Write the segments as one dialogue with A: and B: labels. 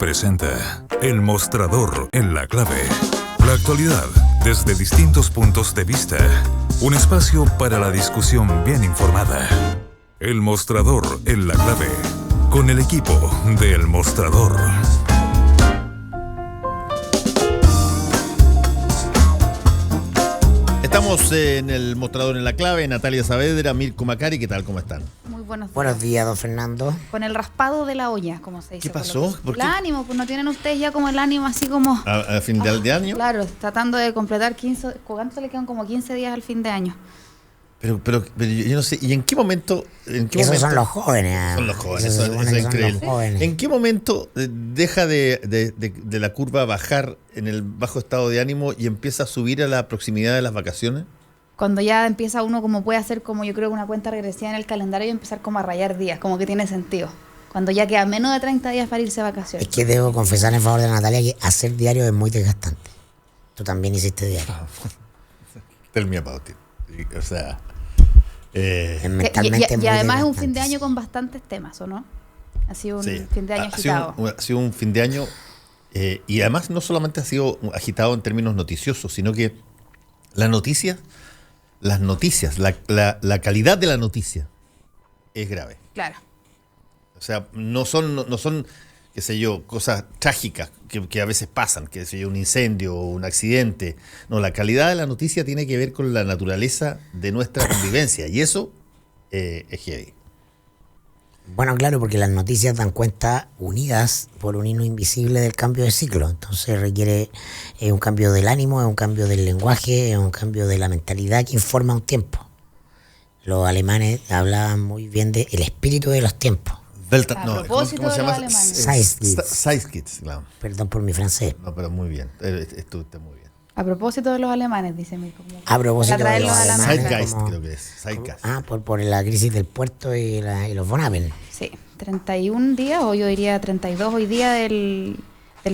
A: presenta El Mostrador en la Clave. La actualidad desde distintos puntos de vista. Un espacio para la discusión bien informada. El Mostrador en la Clave. Con el equipo de El Mostrador.
B: Estamos en El Mostrador en la Clave. Natalia Saavedra, Mirko Macari, ¿qué tal? ¿Cómo están?
C: Muy buenos días.
D: Buenos días, don Fernando.
C: Con el raspado de la olla, como se dice.
B: ¿Qué pasó? ¿Por qué?
C: El ánimo, pues no tienen ustedes ya como el ánimo así como...
B: ¿A fin de año?
C: Claro, tratando de completar 15... ¿Cuánto le quedan? Como 15 días al fin de año.
B: Pero yo no sé, ¿y en qué momento?
D: Son los jóvenes.
B: Son los jóvenes, eso es increíble. ¿En qué momento deja de la curva bajar en el bajo estado de ánimo y empieza a subir a la proximidad de las vacaciones?
C: Cuando ya empieza uno como puede hacer como yo creo una cuenta regresiva en el calendario y empezar como a rayar días, como que tiene sentido. Cuando ya queda menos de 30 días para irse de vacaciones.
D: Es que debo confesar en favor de Natalia que hacer diario es muy desgastante. Tú también hiciste diario.
B: Tell me about it. O sea...
C: y además es un fin de año con bastantes temas, ¿o no? Ha sido un fin de año agitado.
B: Ha sido un fin de año y además no solamente ha sido agitado en términos noticiosos, sino que las noticias, la calidad de la noticia es grave.
C: Claro.
B: O sea, no son qué sé yo, cosas trágicas que a veces pasan, qué sé yo, un incendio o un accidente. No, la calidad de la noticia tiene que ver con la naturaleza de nuestra convivencia y eso es heavy.
D: Bueno, claro, porque las noticias dan cuenta unidas por un hilo invisible del cambio de ciclo. Entonces requiere un cambio del ánimo, es un cambio del lenguaje, es un cambio de la mentalidad que informa un tiempo. Los alemanes hablaban muy bien del espíritu de los tiempos.
C: ¿Cómo se llama?
B: Zeiskitz, claro.
D: Perdón por mi francés.
B: No, pero muy bien. Estuviste muy bien.
C: A propósito de los alemanes, dice Mirko.
D: A propósito de los alemanes.
B: Zeitgeist, creo que es. Zeitgeist.
D: Por la crisis del puerto y los von Appen.
C: Sí, 31 días, o yo diría 32 hoy día del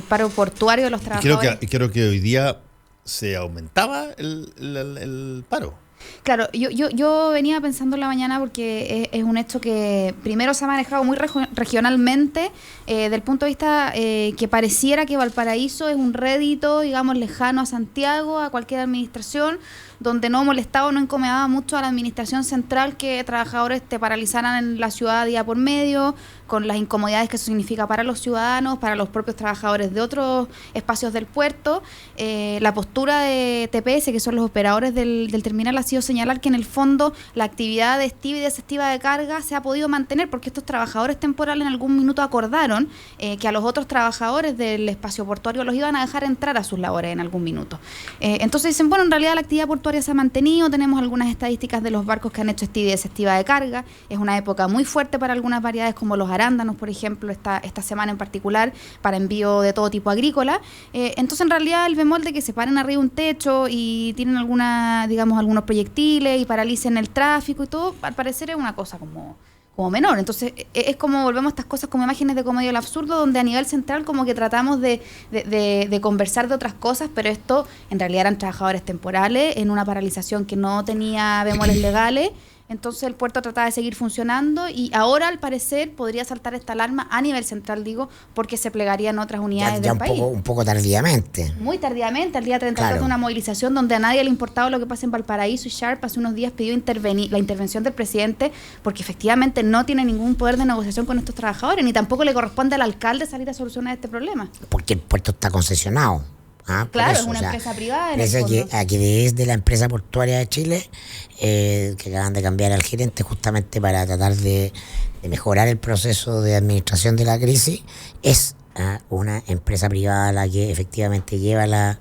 C: paro portuario de los trabajadores.
B: Y creo que hoy día se aumentaba el paro.
C: Claro, yo venía pensando en la mañana porque es un hecho que primero se ha manejado muy regionalmente, del punto de vista que pareciera que Valparaíso es un rédito, digamos, lejano a Santiago, a cualquier administración, donde no molestaba o no incomodaba mucho a la administración central que trabajadores te paralizaran en la ciudad día por medio, con las incomodidades que eso significa para los ciudadanos, para los propios trabajadores de otros espacios del puerto. La postura de TPS, que son los operadores del terminal, ha sido señalar que en el fondo la actividad de estiva y desestiva de carga se ha podido mantener porque estos trabajadores temporales en algún minuto acordaron que a los otros trabajadores del espacio portuario los iban a dejar entrar a sus labores en algún minuto. Entonces dicen, bueno, en realidad la actividad portuaria se ha mantenido, tenemos algunas estadísticas de los barcos que han hecho estiva y desestiva de carga, es una época muy fuerte para algunas variedades como los arándanos, por ejemplo, esta semana en particular, para envío de todo tipo agrícola. Entonces en realidad el bemol de que se paren arriba un techo y tienen algunos proyectiles y paralicen el tráfico y todo, al parecer es una cosa como menor. Entonces es como volvemos a estas cosas como imágenes de comedia del absurdo, donde a nivel central como que tratamos de conversar de otras cosas, pero esto en realidad eran trabajadores temporales en una paralización que no tenía bemoles legales. Entonces el puerto trataba de seguir funcionando y ahora al parecer podría saltar esta alarma a nivel central, digo, porque se plegarían otras unidades del país.
D: Un poco tardíamente.
C: Muy tardíamente, al día 33 de una movilización donde a nadie le importaba lo que pasa en Valparaíso, y Sharp hace unos días pidió la intervención del presidente porque efectivamente no tiene ningún poder de negociación con estos trabajadores, ni tampoco le corresponde al alcalde salir a solucionar este problema.
D: Porque el puerto está concesionado.
C: Claro, eso, es una empresa privada.
D: Aquí desde la empresa portuaria de Chile, que acaban de cambiar al gerente justamente para tratar de mejorar el proceso de administración de la crisis, es una empresa privada la que efectivamente lleva la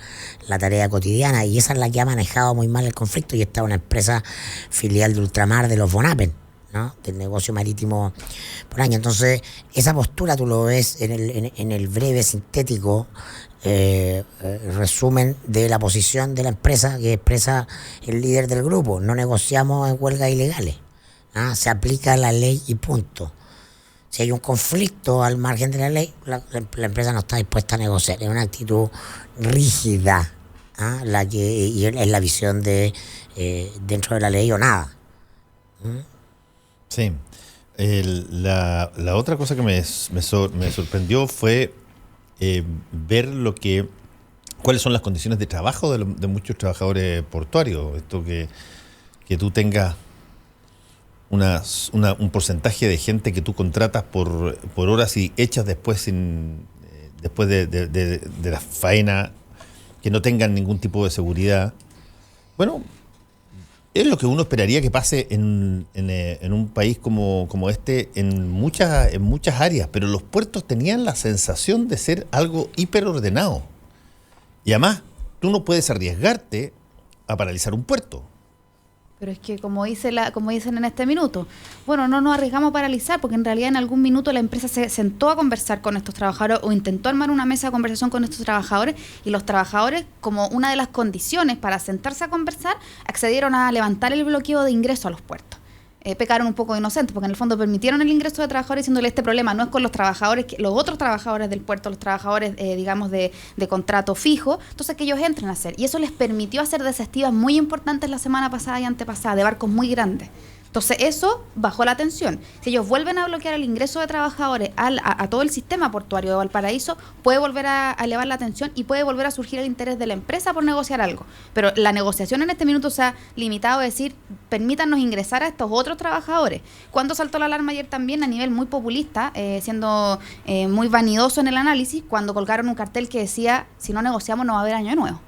D: tarea cotidiana, y esa es la que ha manejado muy mal el conflicto, y esta es una empresa filial de ultramar de los von Appen, ¿no? Del negocio marítimo por año. Entonces esa postura tú lo ves en el breve sintético resumen de la posición de la empresa que expresa el líder del grupo. No negociamos en huelgas ilegales, se aplica la ley y punto. Si hay un conflicto al margen de la ley, la empresa no está dispuesta a negociar. Es una actitud rígida, y es la visión de dentro de la ley o nada.
B: Sí. La otra cosa que me sorprendió fue ver cuáles son las condiciones de trabajo de muchos trabajadores portuarios. Esto que tú tengas un porcentaje de gente que tú contratas por horas y echas después de la faena, que no tengan ningún tipo de seguridad. Bueno, es lo que uno esperaría que pase en un país como este en muchas áreas, pero los puertos tenían la sensación de ser algo hiperordenado. Y además, tú no puedes arriesgarte a paralizar un puerto.
C: Pero es que como dicen en este minuto, bueno, no nos arriesgamos a paralizar porque en realidad en algún minuto la empresa se sentó a conversar con estos trabajadores o intentó armar una mesa de conversación con estos trabajadores, y los trabajadores, como una de las condiciones para sentarse a conversar, accedieron a levantar el bloqueo de ingreso a los puertos. Pecaron un poco de inocentes porque en el fondo permitieron el ingreso de trabajadores diciéndole este problema no es con los trabajadores, los otros trabajadores del puerto, los trabajadores digamos de contrato fijo, entonces que ellos entren a hacer, y eso les permitió hacer desestivas muy importantes la semana pasada y antepasada de barcos muy grandes. Entonces eso bajó la tensión. Si ellos vuelven a bloquear el ingreso de trabajadores a todo el sistema portuario de Valparaíso, puede volver a elevar la tensión y puede volver a surgir el interés de la empresa por negociar algo. Pero la negociación en este minuto se ha limitado a decir, permítanos ingresar a estos otros trabajadores. ¿Cuándo saltó la alarma ayer también a nivel muy populista, siendo muy vanidoso en el análisis, cuando colgaron un cartel que decía, si no negociamos no va a haber año nuevo?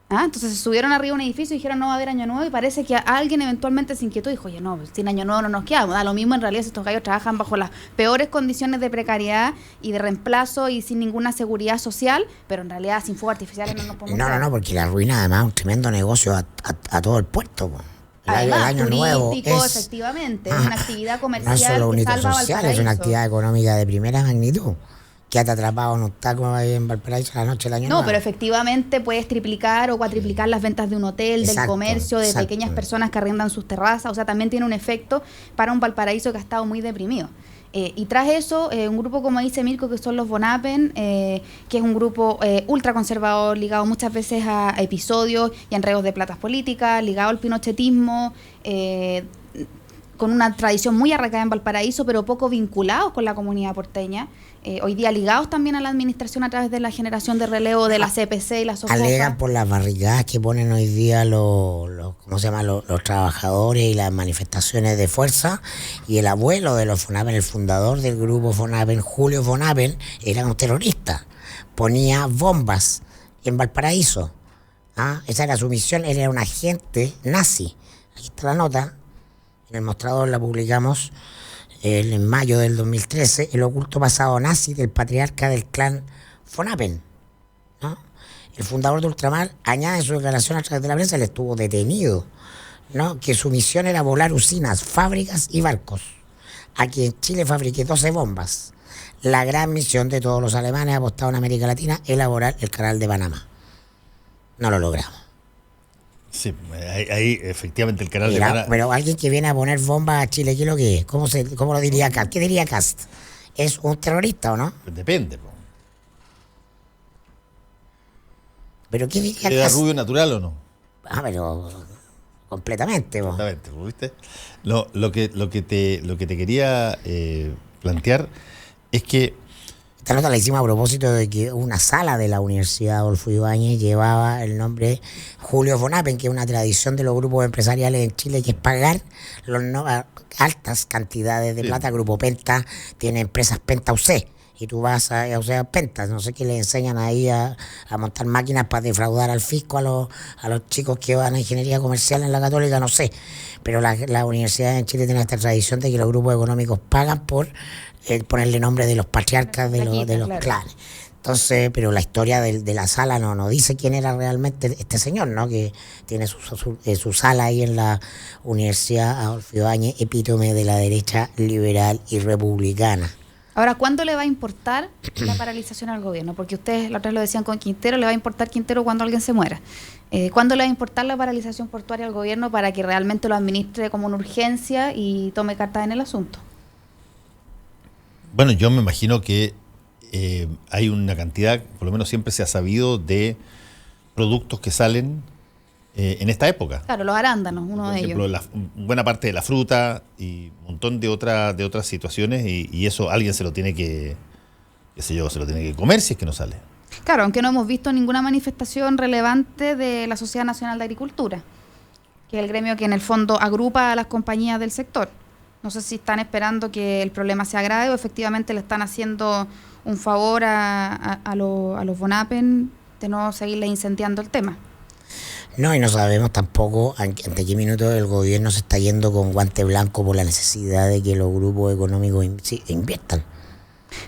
C: Entonces se subieron arriba a un edificio y dijeron no va a haber año nuevo, y parece que alguien eventualmente se inquietó y dijo, oye, no, sin año nuevo no nos quedamos. Da lo mismo en realidad si estos gallos trabajan bajo las peores condiciones de precariedad y de reemplazo y sin ninguna seguridad social, pero en realidad sin fuegos artificiales no nos podemos quedar.
D: No, porque la arruina además es un tremendo negocio a todo el puerto.
C: Además,
D: el año nuevo
C: es, efectivamente, es una actividad comercial
D: no es solo
C: que
D: único
C: salva
D: social,
C: Valparaíso.
D: es una actividad económica de primera magnitud. Quédate atrapado en un taco ahí en Valparaíso la noche del año nuevo.
C: No, pero efectivamente puedes triplicar o cuatriplicar las ventas de un hotel, del comercio, de pequeñas personas que arriendan sus terrazas. O sea, también tiene un efecto para un Valparaíso que ha estado muy deprimido. Y tras eso, un grupo, como dice Mirko, que son los Bonapen, que es un grupo ultraconservador, ligado muchas veces a episodios y enredos de platas políticas, ligado al pinochetismo, con una tradición muy arraigada en Valparaíso, pero poco vinculados con la comunidad porteña. Hoy día ligados también a la administración a través de la generación de relevo de la CPC y la SOFOPA.
D: Alegan por las barricadas que ponen hoy día los trabajadores y las manifestaciones de fuerza. Y el abuelo de los Fonapen, el fundador del grupo Fonapen, Julio Fonapen, era un terrorista. Ponía bombas en Valparaíso. Esa era su misión. Él era un agente nazi. Aquí está la nota. En el mostrador la publicamos en mayo del 2013, el oculto pasado nazi del patriarca del clan Fonapen, ¿no? El fundador de Ultramar añade en su declaración a través de la prensa, él estuvo detenido, ¿no? Que su misión era volar usinas, fábricas y barcos. Aquí en Chile fabriqué 12 bombas. La gran misión de todos los alemanes apostados en América Latina, elaborar el canal de Panamá. No lo logramos.
B: Sí, ahí efectivamente el canal de Panamá.
D: Pero alguien que viene a poner bombas a Chile, ¿qué es lo que es? ¿Cómo lo diría Cast? ¿Qué diría Cast? ¿Es un terrorista o no?
B: Depende.
D: ¿Pero qué diría
B: ¿Era
D: Cast?
B: rubio natural o no?
D: Pero completamente.
B: Completamente, ¿viste? Lo que te quería plantear es que
D: esta nota la hicimos a propósito de que una sala de la Universidad Adolfo Ibáñez llevaba el nombre Julio Fonapen, que es una tradición de los grupos empresariales en Chile, que es pagar altas cantidades de plata. Grupo Penta tiene empresas Penta UC, y tú vas a Penta, no sé qué le enseñan ahí a montar máquinas para defraudar al fisco a los chicos que van a ingeniería comercial en la Católica, no sé. Pero la universidad en Chile tiene esta tradición de que los grupos económicos pagan por ponerle nombre de los patriarcas de los clanes. Entonces, pero la historia de la sala no dice quién era realmente este señor, ¿no? Que tiene su sala ahí en la Universidad Adolfo Ibáñez, epítome de la derecha liberal y republicana.
C: Ahora, ¿cuándo le va a importar la paralización al gobierno? Porque ustedes la otra vez lo decían con Quintero, le va a importar Quintero cuando alguien se muera. ¿Cuándo le va a importar la paralización portuaria al gobierno para que realmente lo administre como una urgencia y tome cartas en el asunto?
B: Bueno, yo me imagino que hay una cantidad, por lo menos siempre se ha sabido, de productos que salen en esta época.
C: Claro, los arándanos, uno de ellos.
B: Por ejemplo, buena parte de la fruta y un montón de otras situaciones, y eso alguien se lo tiene que qué sé yo, se lo tiene que comer si es que no sale.
C: Claro, aunque no hemos visto ninguna manifestación relevante de la Sociedad Nacional de Agricultura, que es el gremio que en el fondo agrupa a las compañías del sector. No sé si están esperando que el problema se agrave o efectivamente le están haciendo un favor a los Bonapen de no seguirle incendiando el tema.
D: No, y no sabemos tampoco ante qué minuto el gobierno se está yendo con guante blanco por la necesidad de que los grupos económicos inviertan.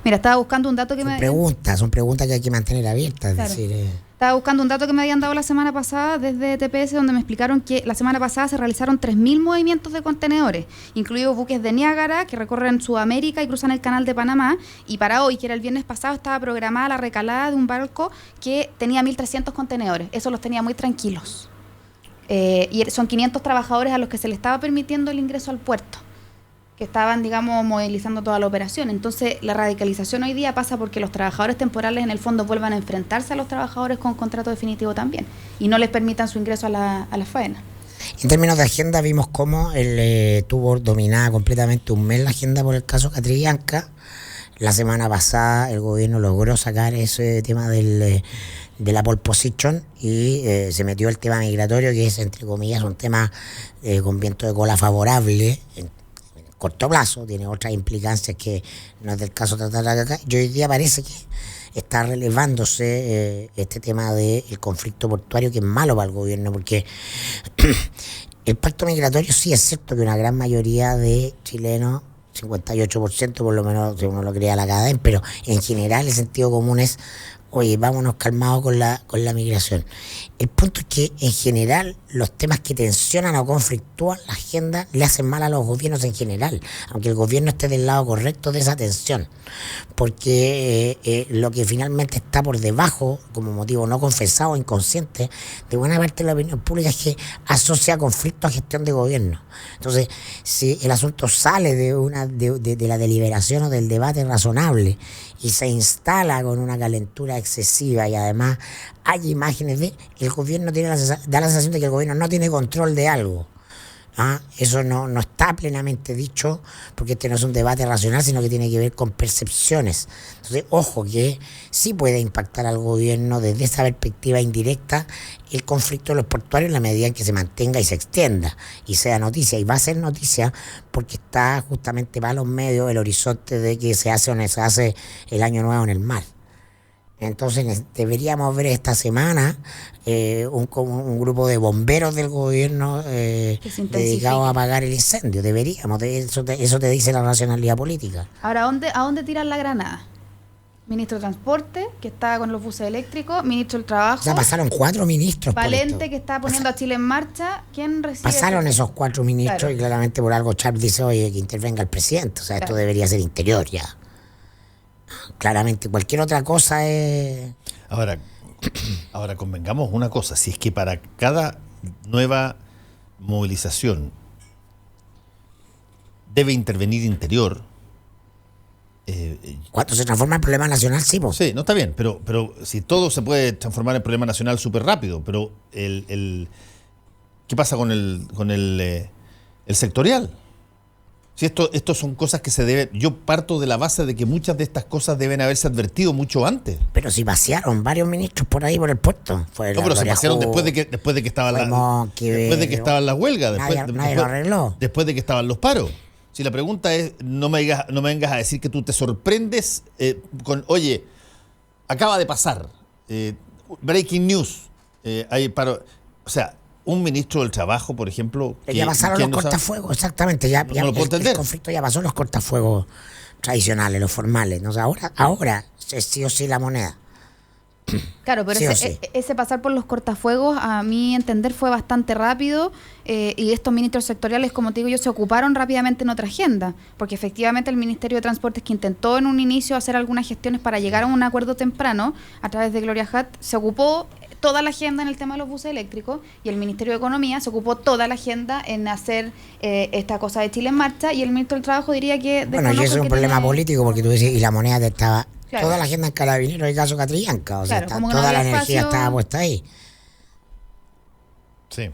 C: Mira, estaba buscando un dato que
D: son preguntas que hay que mantener abiertas.
C: Claro.
D: Es decir,
C: Estaba buscando un dato que me habían dado la semana pasada desde TPS, donde me explicaron que la semana pasada se realizaron 3.000 movimientos de contenedores, incluidos buques de Niágara que recorren Sudamérica y cruzan el canal de Panamá. Y para hoy, que era el viernes pasado, estaba programada la recalada de un barco que tenía 1.300 contenedores. Eso los tenía muy tranquilos. Y son 500 trabajadores a los que se les estaba permitiendo el ingreso al puerto, que estaban, digamos, movilizando toda la operación. Entonces, la radicalización hoy día pasa porque los trabajadores temporales en el fondo vuelvan a enfrentarse a los trabajadores con contrato definitivo también y no les permitan su ingreso a la faena.
D: En términos de agenda, vimos cómo tuvo dominada completamente un mes la agenda por el caso Catrillanca. La semana pasada el gobierno logró sacar ese tema de la pole position y se metió el tema migratorio, que es, entre comillas, un tema con viento de cola favorable en corto plazo, tiene otras implicancias que no es del caso tratar acá. Y hoy día parece que está relevándose este tema del conflicto portuario, que es malo para el gobierno, porque el pacto migratorio, sí es cierto que una gran mayoría de chilenos, 58% por lo menos, si uno lo crea la cadena, pero en general el sentido común es: oye, vámonos calmados con la migración. El punto es que en general los temas que tensionan o conflictúan la agenda le hacen mal a los gobiernos en general, aunque el gobierno esté del lado correcto de esa tensión, porque lo que finalmente está por debajo, como motivo no confesado o inconsciente de buena parte de la opinión pública, es que asocia conflicto a gestión de gobierno. Entonces, si el asunto sale de la deliberación o del debate razonable y se instala con una calentura excesiva, y además hay imágenes el gobierno da la sensación de que el gobierno no tiene control de algo. Eso no está plenamente dicho, porque este no es un debate racional, sino que tiene que ver con percepciones. Entonces, ojo, que sí puede impactar al gobierno desde esa perspectiva indirecta el conflicto de los portuarios, en la medida en que se mantenga y se extienda y sea noticia. Y va a ser noticia porque está justamente para los medios el horizonte de que se hace o no se hace el año nuevo en el mar. Entonces deberíamos ver esta semana un grupo de bomberos del gobierno dedicados a apagar el incendio. Deberíamos, eso te dice la racionalidad política.
C: Ahora, ¿a dónde tiran la granada? Ministro de Transporte, que está con los buses eléctricos, ministro del Trabajo.
D: O sea, pasaron 4 ministros.
C: Valente, que está poniendo a Chile en marcha. ¿Quién recibe?
D: Pasaron esos 4 ministros, claro. Y claramente por algo Char dice: oye, que intervenga el presidente. O sea, claro, esto debería ser interior ya. Claramente, cualquier otra cosa es...
B: Ahora convengamos una cosa: si es que para cada nueva movilización debe intervenir interior,
D: cuando se transforma en problema nacional, sí, pues.
B: Sí, no está bien, pero si todo se puede transformar en problema nacional súper rápido, pero ¿qué pasa con el sectorial? Si esto son cosas que se deben... Yo parto de la base de que muchas de estas cosas deben haberse advertido mucho antes.
D: Pero si pasearon varios ministros por ahí por el puerto.
B: No, pero se pasearon después de que estaban las huelgas,
D: nadie lo arregló.
B: Después de que estaban los paros. Si la pregunta es, no me vengas a decir que tú te sorprendes con, oye, acaba de pasar, breaking news, hay paro. O sea, un ministro del Trabajo, por ejemplo...
D: Ya pasaron los cortafuegos, exactamente. Ya
B: no lo puedo entender.
D: El conflicto ya pasó los cortafuegos tradicionales, los formales. ¿No? O sea, ahora es sí o sí la moneda.
C: Claro, pero ese pasar por los cortafuegos, a mi entender, fue bastante rápido, y estos ministros sectoriales, como te digo yo, se ocuparon rápidamente en otra agenda, porque efectivamente el Ministerio de Transportes, que intentó en un inicio hacer algunas gestiones para llegar a un acuerdo temprano a través de Gloria Hutt, se ocupó toda la agenda en el tema de los buses eléctricos, y el Ministerio de Economía se ocupó toda la agenda en hacer esta cosa de Chile en marcha, y el Ministro del Trabajo diría que...
D: Bueno, y eso es un problema político, porque tú dices, y la moneda te estaba... Claro. Toda la agenda en Carabineros y caso Catrillanca, o sea,
C: claro,
D: toda la energía estaba puesta ahí.
B: Sí.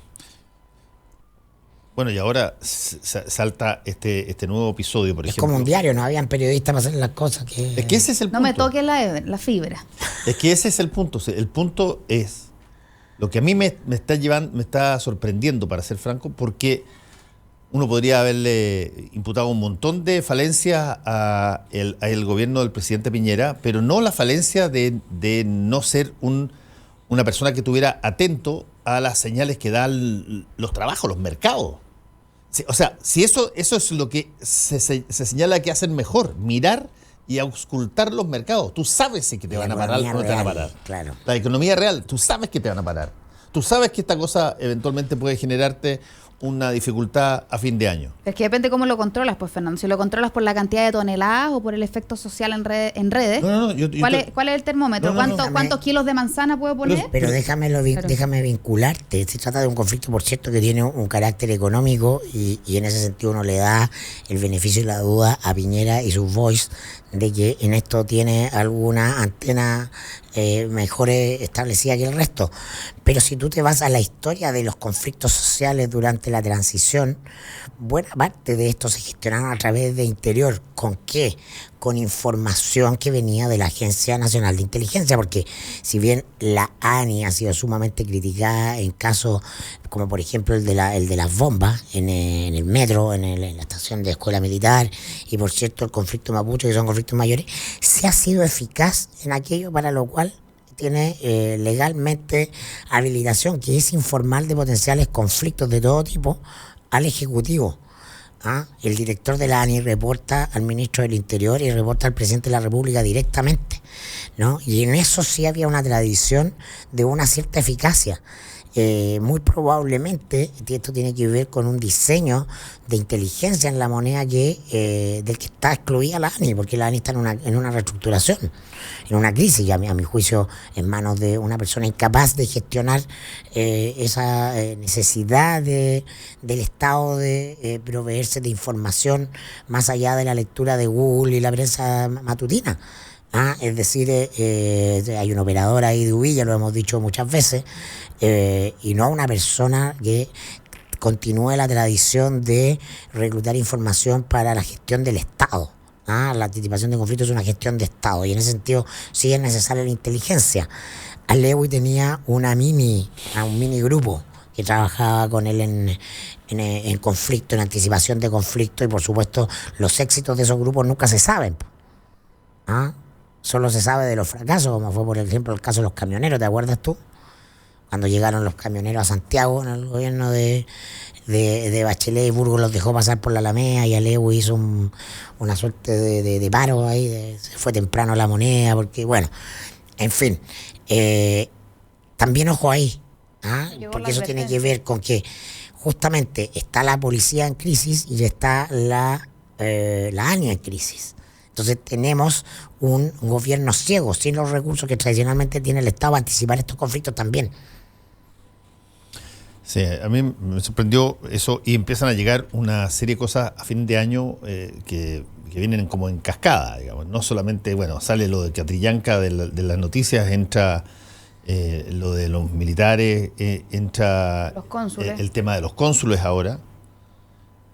B: Bueno, y ahora salta este nuevo episodio, por
D: Es
B: ejemplo.
D: como un diario, no habían periodistas para hacer las cosas que...
B: Es que ese es el
C: No
B: punto.
C: me toques la fibra.
B: Es que ese es el punto. El punto es lo que a mí me está sorprendiendo, para ser franco, porque uno podría haberle imputado un montón de falencias a el gobierno del presidente Piñera, pero no la falencia de no ser una persona que estuviera atento a las señales que dan los trabajos, los mercados. Sí, o sea, si eso es lo que se señala que hacen mejor, mirar y auscultar los mercados. Tú sabes si que te van a parar o no te van a parar.
D: Claro.
B: La economía real, tú sabes que te van a parar. Tú sabes que esta cosa eventualmente puede generarte una dificultad a fin de año.
C: Es que depende cómo lo controlas, pues, Fernando. Si lo controlas por la cantidad de toneladas o por el efecto social en redes.
B: No,
C: ¿Cuál es el termómetro? ¿Cuántos kilos de manzana puedo poner?
D: Pero déjame vincularte. Se trata de un conflicto, por cierto, que tiene un carácter económico y en ese sentido uno le da el beneficio de la duda a Piñera y su voice de que en esto tiene alguna antena mejor establecida que el resto. Pero si tú te vas a la historia de los conflictos sociales durante la transición, buena parte de esto se gestionaron a través de Interior. ¿Con qué? Con información que venía de la Agencia Nacional de Inteligencia, porque si bien la ANI ha sido sumamente criticada en casos como por ejemplo el de las bombas en el metro, en la estación de escuela militar, y por cierto el conflicto mapuche, que son conflictos mayores, se ha sido eficaz en aquello para lo cual tiene legalmente habilitación, que es informar de potenciales conflictos de todo tipo al Ejecutivo. El director de la ANI reporta al ministro del Interior y reporta al presidente de la República directamente, ¿no? Y en eso sí había una tradición de una cierta eficacia. Muy probablemente esto tiene que ver con un diseño de inteligencia en la moneda del que está excluida la ANI, porque la ANI está en una reestructuración, en una crisis, a mi juicio, en manos de una persona incapaz de gestionar esa necesidad del Estado de proveerse de información más allá de la lectura de Google y la prensa matutina. Es decir, hay un operador ahí de Uvilla, lo hemos dicho muchas veces, y no una persona que continúe la tradición de reclutar información para la gestión del Estado. La anticipación de conflictos es una gestión de Estado, y en ese sentido sí es necesaria la inteligencia. Alewi tenía un mini grupo que trabajaba con él en conflicto, en anticipación de conflicto, y por supuesto los éxitos de esos grupos nunca se saben. Solo se sabe de los fracasos, como fue por ejemplo el caso de los camioneros, ¿te acuerdas tú? Cuando llegaron los camioneros a Santiago en el gobierno de Bachelet, y Burgos los dejó pasar por la Alameda, y Alewi hizo una suerte de paro ahí, se fue temprano la moneda, porque bueno, en fin, también ojo ahí, porque eso tiene que ver con que justamente está la policía en crisis y está la ANI en crisis. Entonces tenemos un gobierno ciego, sin los recursos que tradicionalmente tiene el Estado para anticipar estos conflictos también.
B: Sí, a mí me sorprendió eso, y empiezan a llegar una serie de cosas a fin de año que vienen como en cascada, digamos. No solamente, bueno, sale lo de Catrillanca de las noticias, entra lo de los militares, entra
C: los cónsules.
B: El tema de los cónsules ahora,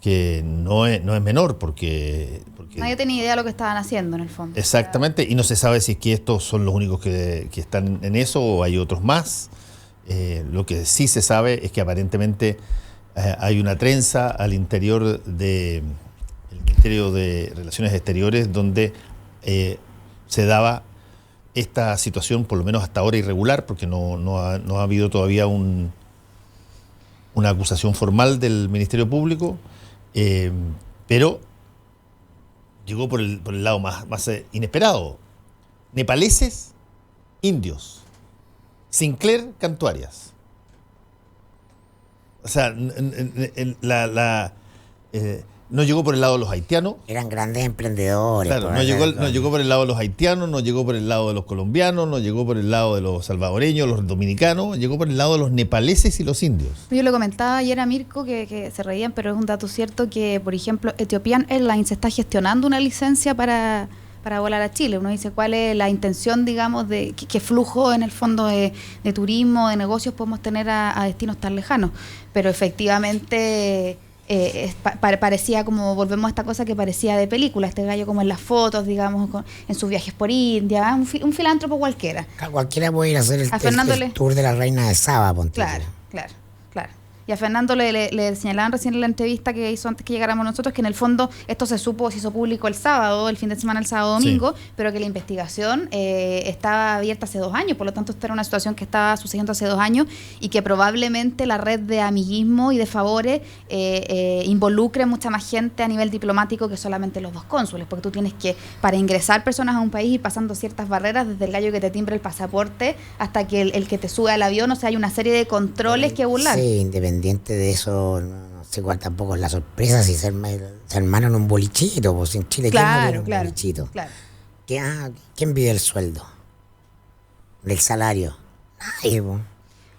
B: que no es menor, porque
C: nadie tenía idea de lo que estaban haciendo en el fondo.
B: Exactamente, y no se sabe si es que estos son los únicos que están en eso o hay otros más. Lo que sí se sabe es que aparentemente hay una trenza al interior del Ministerio de Relaciones Exteriores donde se daba esta situación, por lo menos hasta ahora irregular, porque no ha habido todavía una acusación formal del Ministerio Público, pero llegó por el lado más inesperado. Nepaleses, indios. Sinclair Cantuarias. O sea, no llegó por el lado de los haitianos.
D: Eran grandes emprendedores.
B: Claro, no llegó por el lado de los haitianos, no llegó por el lado de los colombianos, no llegó por el lado de los salvadoreños, los dominicanos, llegó por el lado de los nepaleses y los indios.
C: Yo le comentaba ayer a Mirko que se reían, pero es un dato cierto que, por ejemplo, Ethiopian Airlines está gestionando una licencia para volar a Chile. Uno dice cuál es la intención, digamos, de qué flujo en el fondo de turismo, de negocios podemos tener a destinos tan lejanos. Pero efectivamente parecía como, volvemos a esta cosa que parecía de película, este gallo como en las fotos, digamos, en sus viajes por India, un filántropo cualquiera.
D: Cualquiera puede ir a hacer el tour de la reina de Saba, ponte.
C: Claro. Y a Fernando le señalaban recién en la entrevista que hizo antes que llegáramos nosotros que en el fondo esto se hizo público el sábado, el fin de semana, el sábado domingo, pero que la investigación estaba abierta hace 2 años, por lo tanto esta era una situación que estaba sucediendo hace 2 años y que probablemente la red de amiguismo y de favores involucre mucha más gente a nivel diplomático que solamente los 2 cónsules, porque tú tienes que, para ingresar personas a un país, ir pasando ciertas barreras, desde el gallo que te timbre el pasaporte hasta que el que te sube al avión, o sea, hay una serie de controles que burlar.
D: Sí, independiente de eso, no sé cuál tampoco es la sorpresa si se hermanan un bolichito, pues en Chile
C: claro,
D: un bolichito. Claro. ¿Quién vive el sueldo? ¿Del salario? Nadie, pues.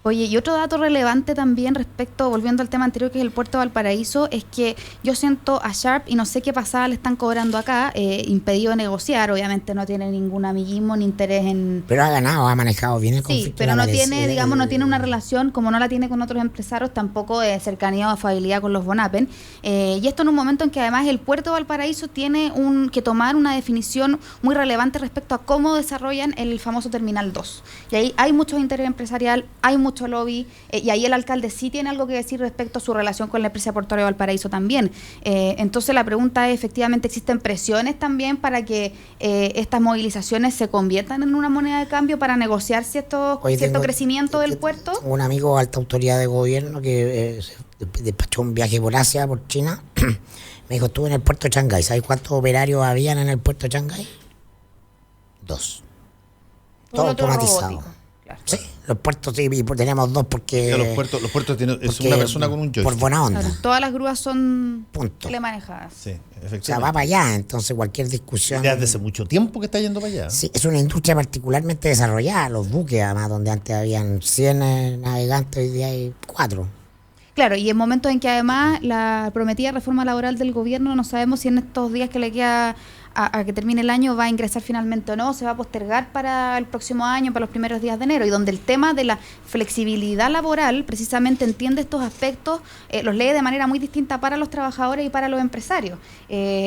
C: Oye, y otro dato relevante también respecto, volviendo al tema anterior que es el puerto de Valparaíso, es que yo siento a Sharp, y no sé qué pasada le están cobrando acá, impedido de negociar, obviamente no tiene ningún amiguismo ni interés en...
D: Pero ha manejado bien el conflicto.
C: Sí, pero no tiene, digamos, no tiene una relación, como no la tiene con otros empresarios, tampoco de cercanía o afabilidad con los Bonapen, y esto en un momento en que además el puerto de Valparaíso tiene que tomar una definición muy relevante respecto a cómo desarrollan el famoso Terminal 2. Y ahí hay mucho interés empresarial, hay mucho lobby, y ahí el alcalde sí tiene algo que decir respecto a su relación con la empresa portuaria de Valparaíso también. Entonces la pregunta es, efectivamente, ¿existen presiones también para que estas movilizaciones se conviertan en una moneda de cambio para negociar cierto crecimiento del puerto?
D: Un amigo alta autoridad de gobierno que despachó un viaje por Asia, por China, me dijo, estuve en el puerto de Shanghái. ¿Sabes cuántos operarios habían en el puerto de Shanghái? 2. Todo automatizado. Sí, los puertos sí, tenemos 2 porque...
B: Los puertos es una persona con un joystick.
D: Por buena onda.
C: Claro, todas las grúas son telemanejadas.
B: Sí, efectivamente.
D: O sea, va para allá, entonces cualquier discusión...
B: Desde hace mucho tiempo que está yendo para allá.
D: Sí, es una industria particularmente desarrollada, los buques, además, donde antes habían 100 navegantes, hoy día hay 4.
C: Claro, y en momentos en que además la prometida reforma laboral del gobierno, no sabemos si en estos días que le queda a que termine el año va a ingresar finalmente o no, se va a postergar para el próximo año, para los primeros días de enero, y donde el tema de la flexibilidad laboral precisamente entiende estos aspectos, los lee de manera muy distinta para los trabajadores y para los empresarios.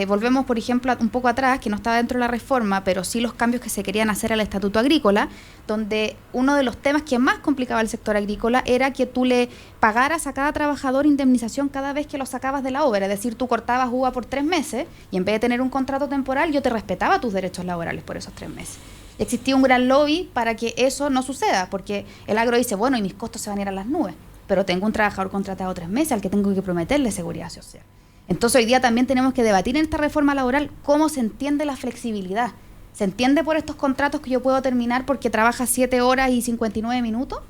C: Volvemos, por ejemplo, un poco atrás, que no estaba dentro de la reforma, pero sí los cambios que se querían hacer al Estatuto Agrícola, donde uno de los temas que más complicaba el sector agrícola era que tú le pagaras a cada trabajador indemnización cada vez que lo sacabas de la obra, es decir, tú cortabas uva por 3 meses y en vez de tener un contrato temporal, yo te respetaba tus derechos laborales por esos 3 meses. Existía un gran lobby para que eso no suceda, porque el agro dice, bueno, y mis costos se van a ir a las nubes, pero tengo un trabajador contratado 3 meses al que tengo que prometerle seguridad social. Entonces hoy día también tenemos que debatir en esta reforma laboral cómo se entiende la flexibilidad. ¿Se entiende por estos contratos que yo puedo terminar porque trabajas 7 horas y 59 minutos?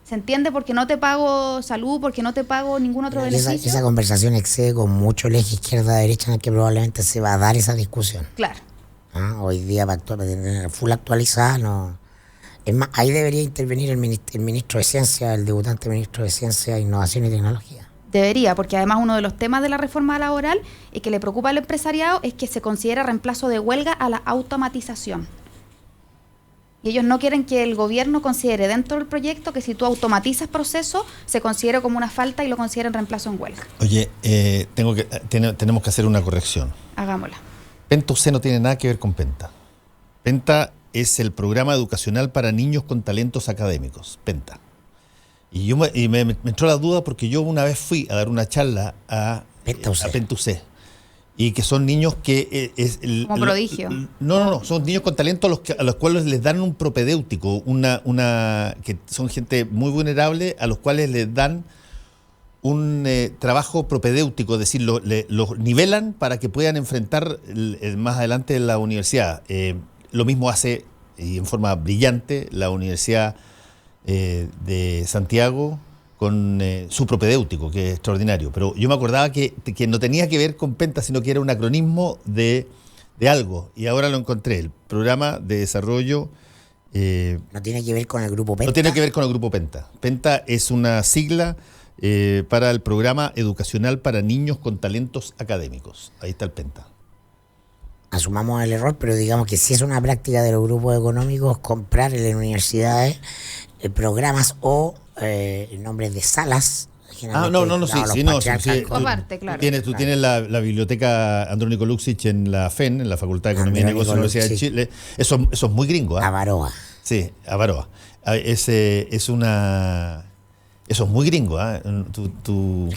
C: ¿Se entiende porque no te pago salud, porque no te pago ningún otro beneficio?
D: Esa conversación excede con mucho el eje izquierda-derecha en el que probablemente se va a dar esa discusión.
C: Claro.
D: Hoy día, para tener full actualizada, no. Es más, ahí debería intervenir el ministro de Ciencia, el debutante ministro de Ciencia, Innovación y Tecnología.
C: Debería, porque además uno de los temas de la reforma laboral y que le preocupa al empresariado es que se considera reemplazo de huelga a la automatización. Y ellos no quieren que el gobierno considere dentro del proyecto que si tú automatizas procesos, se considere como una falta y lo consideren reemplazo en huelga.
B: Oye, tenemos que hacer una corrección.
C: Hagámosla.
B: Penta UC no tiene nada que ver con Penta. Penta es el programa educacional para niños con talentos académicos, Penta. Y me entró la duda porque yo una vez fui a dar una charla a Penta UC. Y que son niños que...
C: como prodigio.
B: No, son niños con talento a los cuales les dan un propedéutico, que son gente muy vulnerable, a los cuales les dan un trabajo propedéutico, es decir, los nivelan para que puedan enfrentar más adelante la universidad. Lo mismo hace, y en forma brillante, la Universidad de Santiago, con su propedéutico, que es extraordinario. Pero yo me acordaba que no tenía que ver con Penta, sino que era un acronismo de algo. Y ahora lo encontré, el Programa de Desarrollo...
D: ¿No tiene que ver con el Grupo Penta?
B: No tiene que ver con el Grupo Penta. Penta es una sigla para el Programa Educacional para Niños con Talentos Académicos. Ahí está el Penta.
D: Asumamos el error, pero digamos que si es una práctica de los grupos económicos comprar en las universidades programas o nombres de salas
B: Tú tienes la biblioteca Andrónico Luxich en la FEN, en la Facultad de Economía y Negocios de la Universidad de Chile. Eso es muy gringo.
D: Avaroa.
B: Sí, Avaroa. Eso es muy gringo. Es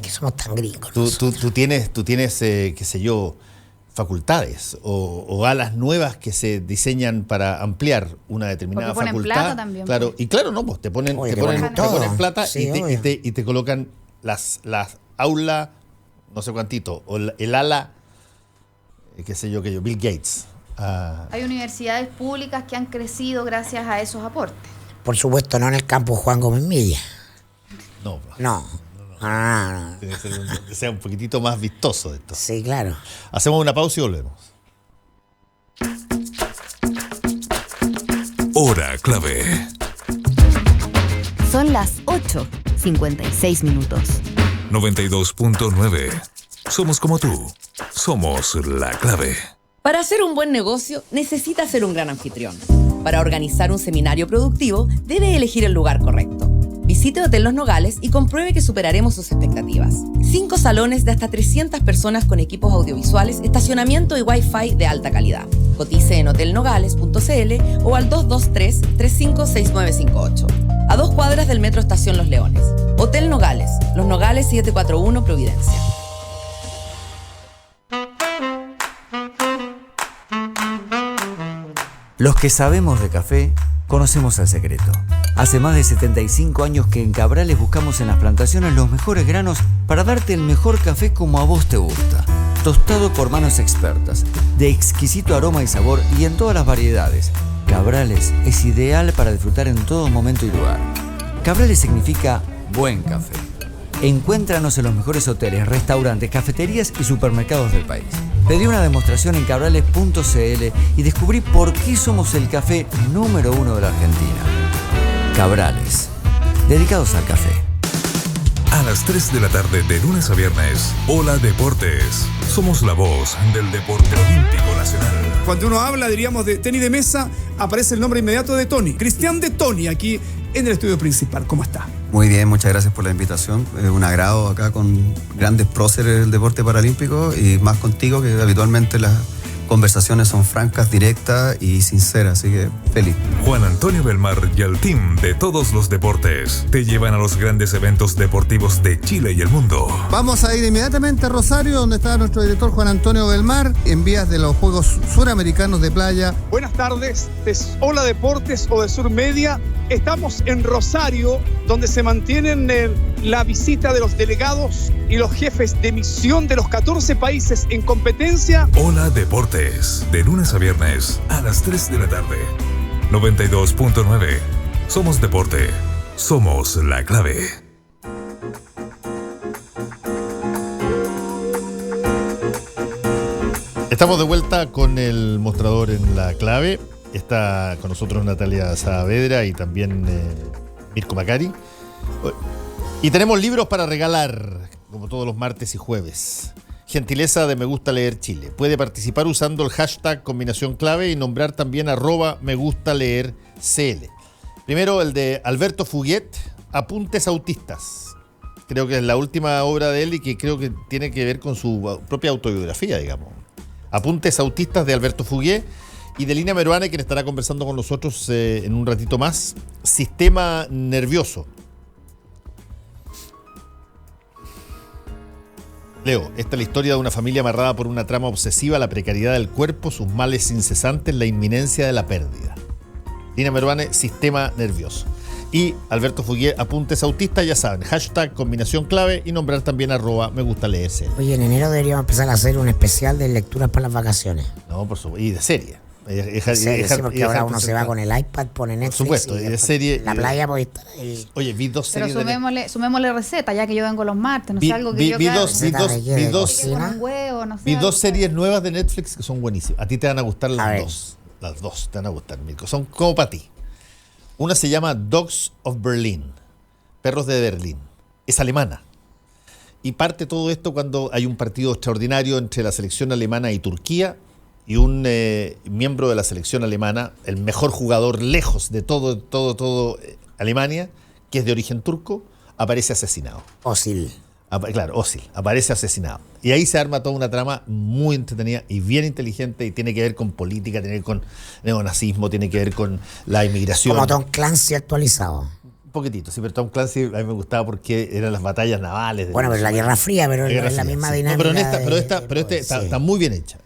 D: que somos tan gringos.
B: Tú tienes qué sé yo, facultades o alas nuevas que se diseñan para ampliar una determinada facultad.
C: Plata también.
B: Claro, y claro, no, pues te ponen plata, sí, y te colocan las aulas, no sé cuántito, o el ala, qué sé yo, Bill Gates.
C: Hay universidades públicas que han crecido gracias a esos aportes.
D: Por supuesto, no en el campo Juan Gómez Milla.
B: No. Tiene que ser un poquitito más vistoso esto.
D: Sí, claro.
B: Hacemos una pausa y volvemos.
A: Hora clave.
E: Son las 8:56 minutos.
A: 92.9. Somos como tú. Somos la clave.
F: Para hacer un buen negocio, necesita ser un gran anfitrión. Para organizar un seminario productivo, debe elegir el lugar correcto. Visite Hotel Los Nogales y compruebe que superaremos sus expectativas. 5 salones de hasta 300 personas con equipos audiovisuales, estacionamiento y Wi-Fi de alta calidad. Cotice en hotelnogales.cl o al 223-356958. A 2 cuadras del Metro Estación Los Leones. Hotel Nogales, Los Nogales 741 Providencia.
G: Los que sabemos de café, conocemos el secreto. Hace más de 75 años que en Cabrales buscamos en las plantaciones los mejores granos para darte el mejor café como a vos te gusta. Tostado por manos expertas, de exquisito aroma y sabor y en todas las variedades. Cabrales es ideal para disfrutar en todo momento y lugar. Cabrales significa buen café. Encuéntranos en los mejores hoteles, restaurantes, cafeterías y supermercados del país. Pedí una demostración en cabrales.cl y descubrí por qué somos el café número 1 de la Argentina. Cabrales, dedicados al café.
A: A las 3 de la tarde de lunes a viernes, Hola Deportes. Somos la voz del deporte olímpico nacional.
H: Cuando uno habla, diríamos, de tenis de mesa, aparece el nombre inmediato de Tony. Cristian de Tony, aquí en el estudio principal. ¿Cómo está?
I: Muy bien, muchas gracias por la invitación. Es un agrado acá con grandes próceres del deporte paralímpico y más contigo, que habitualmente las conversaciones son francas, directas y sinceras, así que feliz.
A: Juan Antonio Belmar y el team de todos los deportes te llevan a los grandes eventos deportivos de Chile y el mundo.
J: Vamos a ir inmediatamente a Rosario, donde está nuestro director Juan Antonio Belmar, en vías de los Juegos Suramericanos de Playa.
H: Buenas tardes, de Hola Deportes o de Sur Media. Estamos en Rosario, donde se mantienen la visita de los delegados y los jefes de misión de los 14 países en competencia.
A: Hola Deportes, de lunes a viernes a las 3 de la tarde. 92.9. Somos deporte. Somos la clave.
B: Estamos de vuelta con el mostrador en la clave. Está con nosotros Natalia Saavedra y también Mirko Macari. Y tenemos libros para regalar, como todos los martes y jueves. Gentileza de Me Gusta Leer Chile. Puede participar usando el hashtag combinación clave y nombrar también @megustaleercl. Primero el de Alberto Fuguet, Apuntes Autistas. Creo que es la última obra de él y que creo que tiene que ver con su propia autobiografía, digamos. Apuntes Autistas de Alberto Fuguet. Y de Lina Meruane, quien estará conversando con nosotros en un ratito más, Sistema Nervioso. Leo, esta es la historia de una familia amarrada por una trama obsesiva, la precariedad del cuerpo, sus males incesantes, la inminencia de la pérdida. Lina Meruane, Sistema Nervioso. Y Alberto Fuguet, Apuntes Autistas, ya saben, hashtag combinación clave y nombrar también @megustaleerse.
D: Oye, en enero deberíamos empezar a hacer un especial de lecturas para las vacaciones.
B: No, por supuesto, y de serie.
D: Sí, porque ahora uno se va con el iPad, pone Netflix.
B: Por supuesto, y de serie.
D: La playa puede estar ahí.
B: Oye, vi 2 series.
C: Pero sumémosle receta, ya que yo vengo los martes, no sé, algo que
B: vi dos series nuevas de Netflix que son buenísimas. A ti te van a gustar las dos. Las dos te van a gustar, Mirko. Son como para ti. Una se llama Dogs of Berlin, Perros de Berlín. Es alemana. Y parte todo esto cuando hay un partido extraordinario entre la selección alemana y Turquía. Y un miembro de la selección alemana, el mejor jugador lejos de todo Alemania, que es de origen turco, aparece asesinado.
D: Ósil.
B: Claro, Ósil, aparece asesinado. Y ahí se arma toda una trama muy entretenida y bien inteligente, y tiene que ver con política, tiene que ver con neonazismo, tiene que ver con la inmigración.
D: Como Tom Clancy actualizado.
B: Un poquitito, sí, pero Tom Clancy a mí me gustaba porque eran las batallas navales.
D: Bueno, pero la Guerra Fría, pero es la misma dinámica.
B: No, pero está muy bien hecha.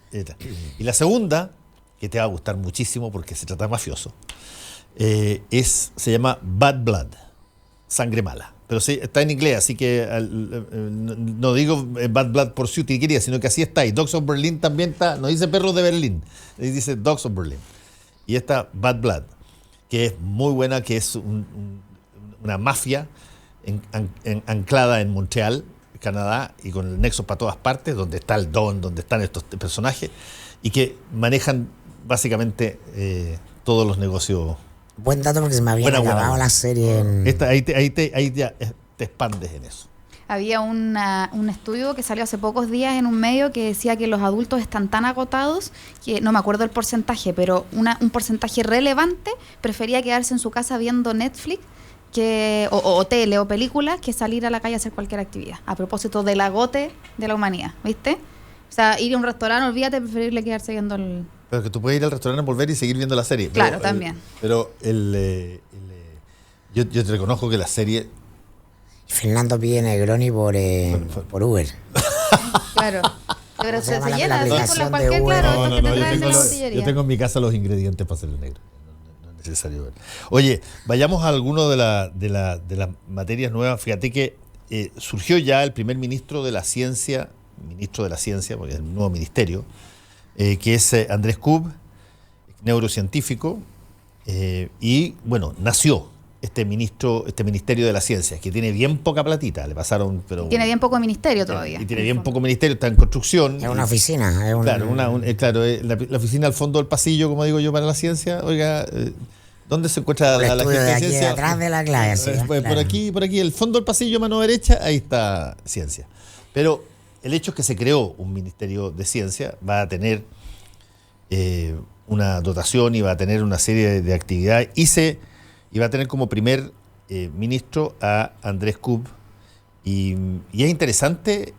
B: Y la segunda, que te va a gustar muchísimo porque se trata de mafioso, se llama Bad Blood, sangre mala. Pero sí, está en inglés, así que no digo Bad Blood por su tiquería, sino que así está. Y Dogs of Berlin también está, no dice Perros de Berlín, dice Dogs of Berlin. Y esta Bad Blood, que es muy buena, que es una mafia anclada en Montreal, Canadá, y con el nexo para todas partes, donde está el Don, donde están estos personajes, y que manejan básicamente todos los negocios.
D: Buen dato, porque se me había acabado la serie.
B: Ahí ya te expandes en eso.
C: Había un estudio que salió hace pocos días en un medio que decía que los adultos están tan agotados que, no me acuerdo el porcentaje, pero un porcentaje relevante prefería quedarse en su casa viendo Netflix o tele o películas que salir a la calle a hacer cualquier actividad. A propósito del agote de la humanidad, ¿viste? O sea, ir a un restaurante, olvídate, preferible quedarse viendo el...
B: Pero que tú puedes ir al restaurante, volver y seguir viendo la serie.
C: Claro, también.
B: Pero yo te reconozco que la serie...
D: Fernando pide Negroni por Uber.
C: Claro. Pero se llena
D: así
C: por la cualquier, claro,
B: yo tengo en mi casa los ingredientes para hacer el negro. No es necesario ver. Oye, vayamos a alguno de las materias nuevas. Fíjate que surgió ya el primer ministro de la ciencia, porque es el nuevo ministerio, que es Andrés Kub, neurocientífico, y bueno, nació este ministerio de la ciencia, que tiene bien poca platita, le pasaron, pero
C: tiene bien poco ministerio todavía.
B: Y tiene bien poco ministerio, está en construcción.
D: Es una oficina.
B: La oficina al fondo del pasillo, como digo yo, para la ciencia. Oiga, ¿dónde se encuentra la gente de ciencia?
D: Atrás de la clase.
B: Por aquí, el fondo del pasillo, mano derecha, ahí está ciencia. Pero el hecho es que se creó un ministerio de ciencia, va a tener una dotación y va a tener una serie de actividades, y va a tener como primer ministro a Andrés Kub, y es interesante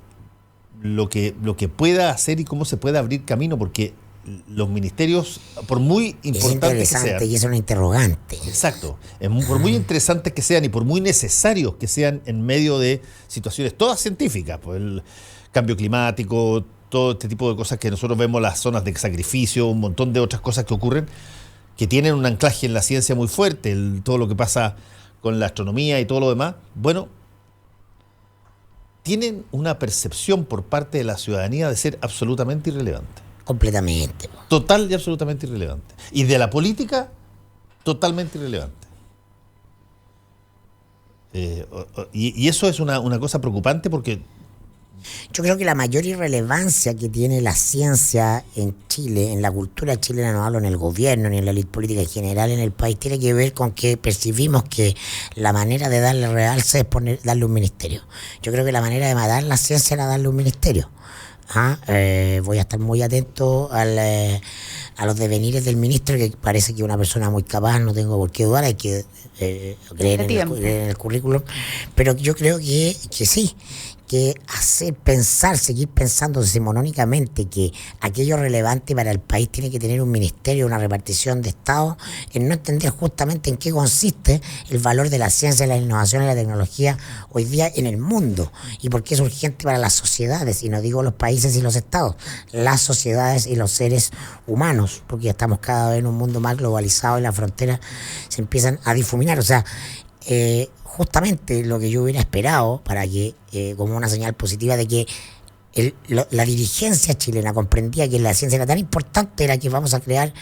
B: lo que pueda hacer y cómo se puede abrir camino, porque los ministerios, por muy importantes que sean,
D: y es una interrogante.
B: Exacto, por muy interesantes que sean y por muy necesarios que sean en medio de situaciones todas científicas, pues el cambio climático, todo este tipo de cosas que nosotros vemos, las zonas de sacrificio, un montón de otras cosas que ocurren, que tienen un anclaje en la ciencia muy fuerte, todo lo que pasa con la astronomía y todo lo demás, bueno, tienen una percepción por parte de la ciudadanía de ser absolutamente irrelevante.
D: Completamente.
B: Total y absolutamente irrelevante. Y de la política, totalmente irrelevante. Y eso es una cosa preocupante, porque
D: yo creo que la mayor irrelevancia que tiene la ciencia en Chile, en la cultura chilena, no hablo en el gobierno ni en la élite política en general en el país, tiene que ver con que percibimos que la manera de darle realce es darle un ministerio. Yo creo que la manera de matar la ciencia era darle un ministerio. Voy a estar muy atento a los devenires del ministro, que parece que es una persona muy capaz, no tengo por qué dudar, hay que creer en el currículum, pero yo creo que sí, que seguir pensando decimonónicamente que aquello relevante para el país tiene que tener un ministerio, una repartición de Estado, en no entender justamente en qué consiste el valor de la ciencia, la innovación y la tecnología hoy día en el mundo, y por qué es urgente para las sociedades, y no digo los países y los estados, las sociedades y los seres humanos, porque ya estamos cada vez en un mundo más globalizado y las fronteras se empiezan a difuminar. O sea, justamente lo que yo hubiera esperado para que, como una señal positiva de que la dirigencia chilena comprendía que la ciencia era tan importante, era que vamos a crear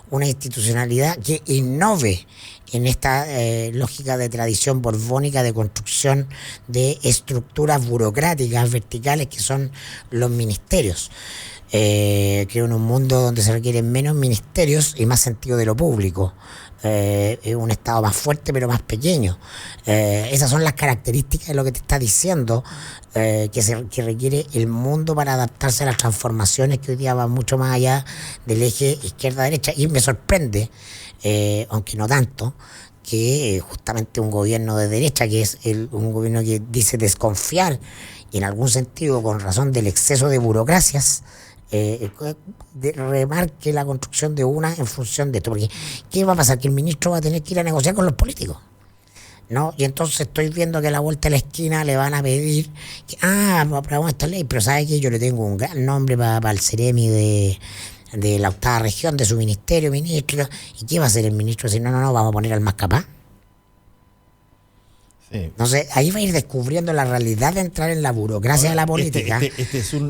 D: una institucionalidad que innove en esta lógica de tradición borbónica de construcción de estructuras burocráticas verticales que son los ministerios. Creo en un mundo donde se requieren menos ministerios y más sentido de lo público, es un Estado más fuerte pero más pequeño. Esas son las características de lo que te está diciendo que requiere el mundo para adaptarse a las transformaciones que hoy día van mucho más allá del eje izquierda-derecha. Y me sorprende, aunque no tanto, que justamente un gobierno de derecha, que es un gobierno que dice desconfiar, y en algún sentido con razón del exceso de burocracias, remarque la construcción de una en función de esto. Porque ¿qué va a pasar? Que el ministro va a tener que ir a negociar con los políticos, ¿no? Y entonces estoy viendo que a la vuelta de la esquina le van a pedir que, aprobamos esta ley, pero ¿sabe qué? Yo le tengo un gran nombre para el Ceremi de la 8ª región, de su ministerio, ministro. ¿Y qué va a hacer el ministro? Si no, vamos a poner al más capaz. Sí. Entonces, ahí va a ir descubriendo la realidad de entrar en la burocracia de la política.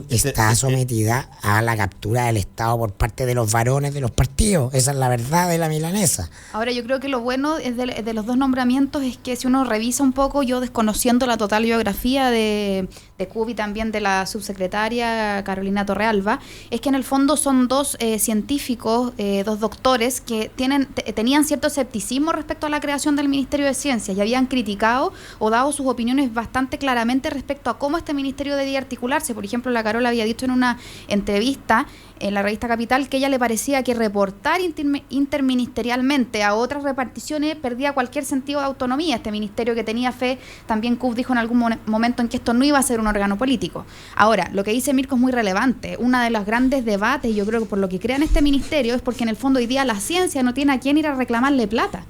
D: Está sometida a la captura del Estado por parte de los varones de los partidos. Esa es la verdad de la milanesa.
C: Ahora, yo creo que lo bueno es de los dos nombramientos es que si uno revisa un poco, yo desconociendo la total biografía de CUB y también de la subsecretaria Carolina Torrealba, es que en el fondo son dos científicos, dos doctores que tenían cierto escepticismo respecto a la creación del Ministerio de Ciencias y habían criticado o dado sus opiniones bastante claramente respecto a cómo este ministerio debía articularse. Por ejemplo, la Carola había dicho en una entrevista en la revista Capital que a ella le parecía que reportar interministerialmente a otras reparticiones perdía cualquier sentido de autonomía. Este ministerio que tenía fe, también CUB dijo en algún momento en que esto no iba a ser un órgano político. Ahora, lo que dice Mirko es muy relevante. Uno de los grandes debates, yo creo que por lo que crean este ministerio, es porque en el fondo hoy día la ciencia no tiene a quién ir a reclamarle plata,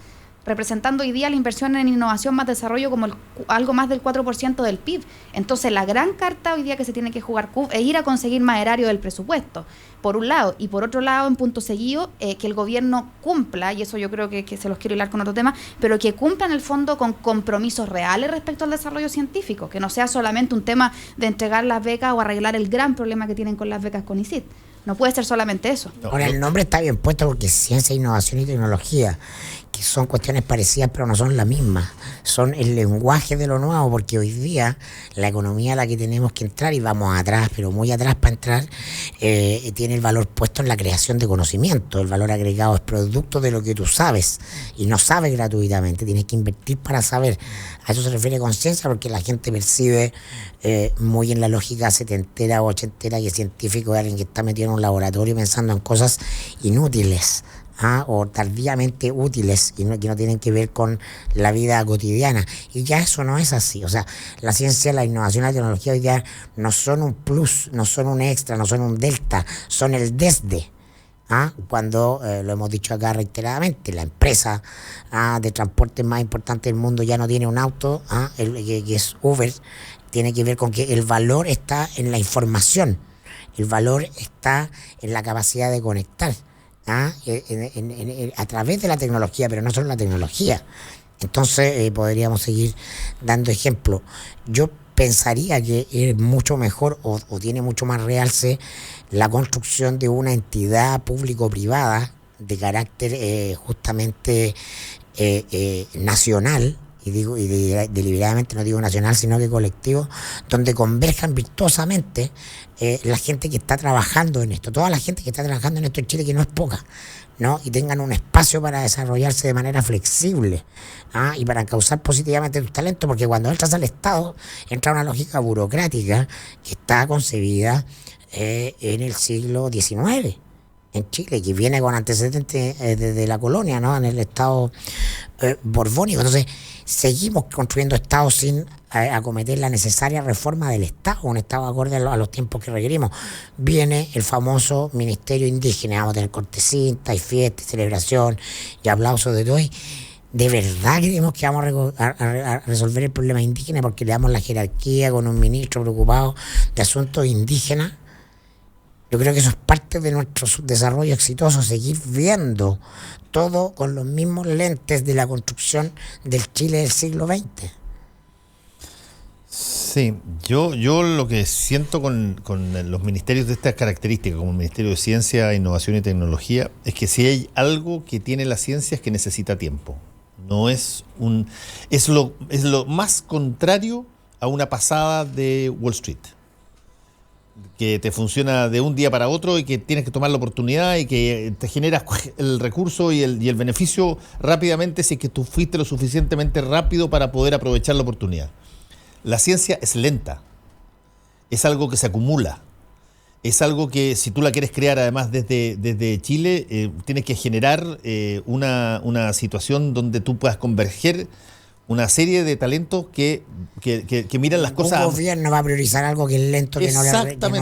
C: representando hoy día la inversión en innovación más desarrollo como algo más del 4% del PIB. Entonces, la gran carta hoy día que se tiene que jugar CUB es ir a conseguir más erario del presupuesto, por un lado. Y por otro lado, en punto seguido, que el gobierno cumpla, y eso yo creo que se los quiero hilar con otro tema, pero que cumpla en el fondo con compromisos reales respecto al desarrollo científico, que no sea solamente un tema de entregar las becas o arreglar el gran problema que tienen con las becas con CONICYT. No puede ser solamente eso.
D: Ahora, el nombre está bien puesto porque es ciencia, innovación y tecnología, que son cuestiones parecidas pero no son las mismas. Son el lenguaje de lo nuevo, porque hoy día la economía a la que tenemos que entrar, y vamos atrás, pero muy atrás para entrar, tiene el valor puesto en la creación de conocimiento. El valor agregado es producto de lo que tú sabes y no sabes gratuitamente, tienes que invertir para saber. A eso se refiere con ciencia, porque la gente percibe muy en la lógica setentera o ochentera que científico es alguien que está metido en un laboratorio pensando en cosas inútiles, o tardíamente útiles y que no tienen que ver con la vida cotidiana. Y ya eso no es así. O sea, la ciencia, la innovación, la tecnología hoy día no son un plus, no son un extra, no son un delta, son el desde. Cuando lo hemos dicho acá reiteradamente, la empresa de transporte más importante del mundo ya no tiene un auto, que es Uber. Tiene que ver con que el valor está en la información, el valor está en la capacidad de conectar a través de la tecnología, pero no solo la tecnología. Entonces podríamos seguir dando ejemplos. Yo pensaría que es mucho mejor o tiene mucho más realce la construcción de una entidad público-privada de carácter justamente nacional, y deliberadamente no digo nacional, sino que colectivo, donde converjan virtuosamente la gente que está trabajando en esto, toda la gente que está trabajando en esto en Chile, que no es poca, ¿no? Y tengan un espacio para desarrollarse de manera flexible, y para causar positivamente tus talentos, porque cuando entras al Estado, entra una lógica burocrática que está concebida en el siglo XIX. En Chile, que viene con antecedentes desde la colonia, ¿no? En el Estado borbónico. Entonces, seguimos construyendo Estados sin acometer la necesaria reforma del Estado, un Estado acorde a los tiempos que requerimos. Viene el famoso Ministerio Indígena, vamos a tener cortesía, y fiesta, y celebración, y aplausos de todo. ¿De verdad creemos que vamos a resolver el problema indígena porque le damos la jerarquía con un ministro preocupado de asuntos indígenas? Yo creo que eso es parte de nuestro desarrollo exitoso, seguir viendo todo con los mismos lentes de la construcción del Chile del siglo XX.
B: Sí, yo lo que siento con los ministerios de estas características, como el Ministerio de Ciencia, Innovación y Tecnología, es que si hay algo que tiene la ciencia es que necesita tiempo. No es lo más contrario a una pasada de Wall Street. que te funciona de un día para otro y que tienes que tomar la oportunidad y que te generas el recurso y el beneficio rápidamente si es que tú fuiste lo suficientemente rápido para poder aprovechar la oportunidad. La ciencia es lenta, es algo que se acumula, es algo que si tú la quieres crear además desde Chile, tienes que generar una situación donde tú puedas converger una serie de talentos que miran las cosas.
D: Un gobierno va a priorizar algo que es lento, que no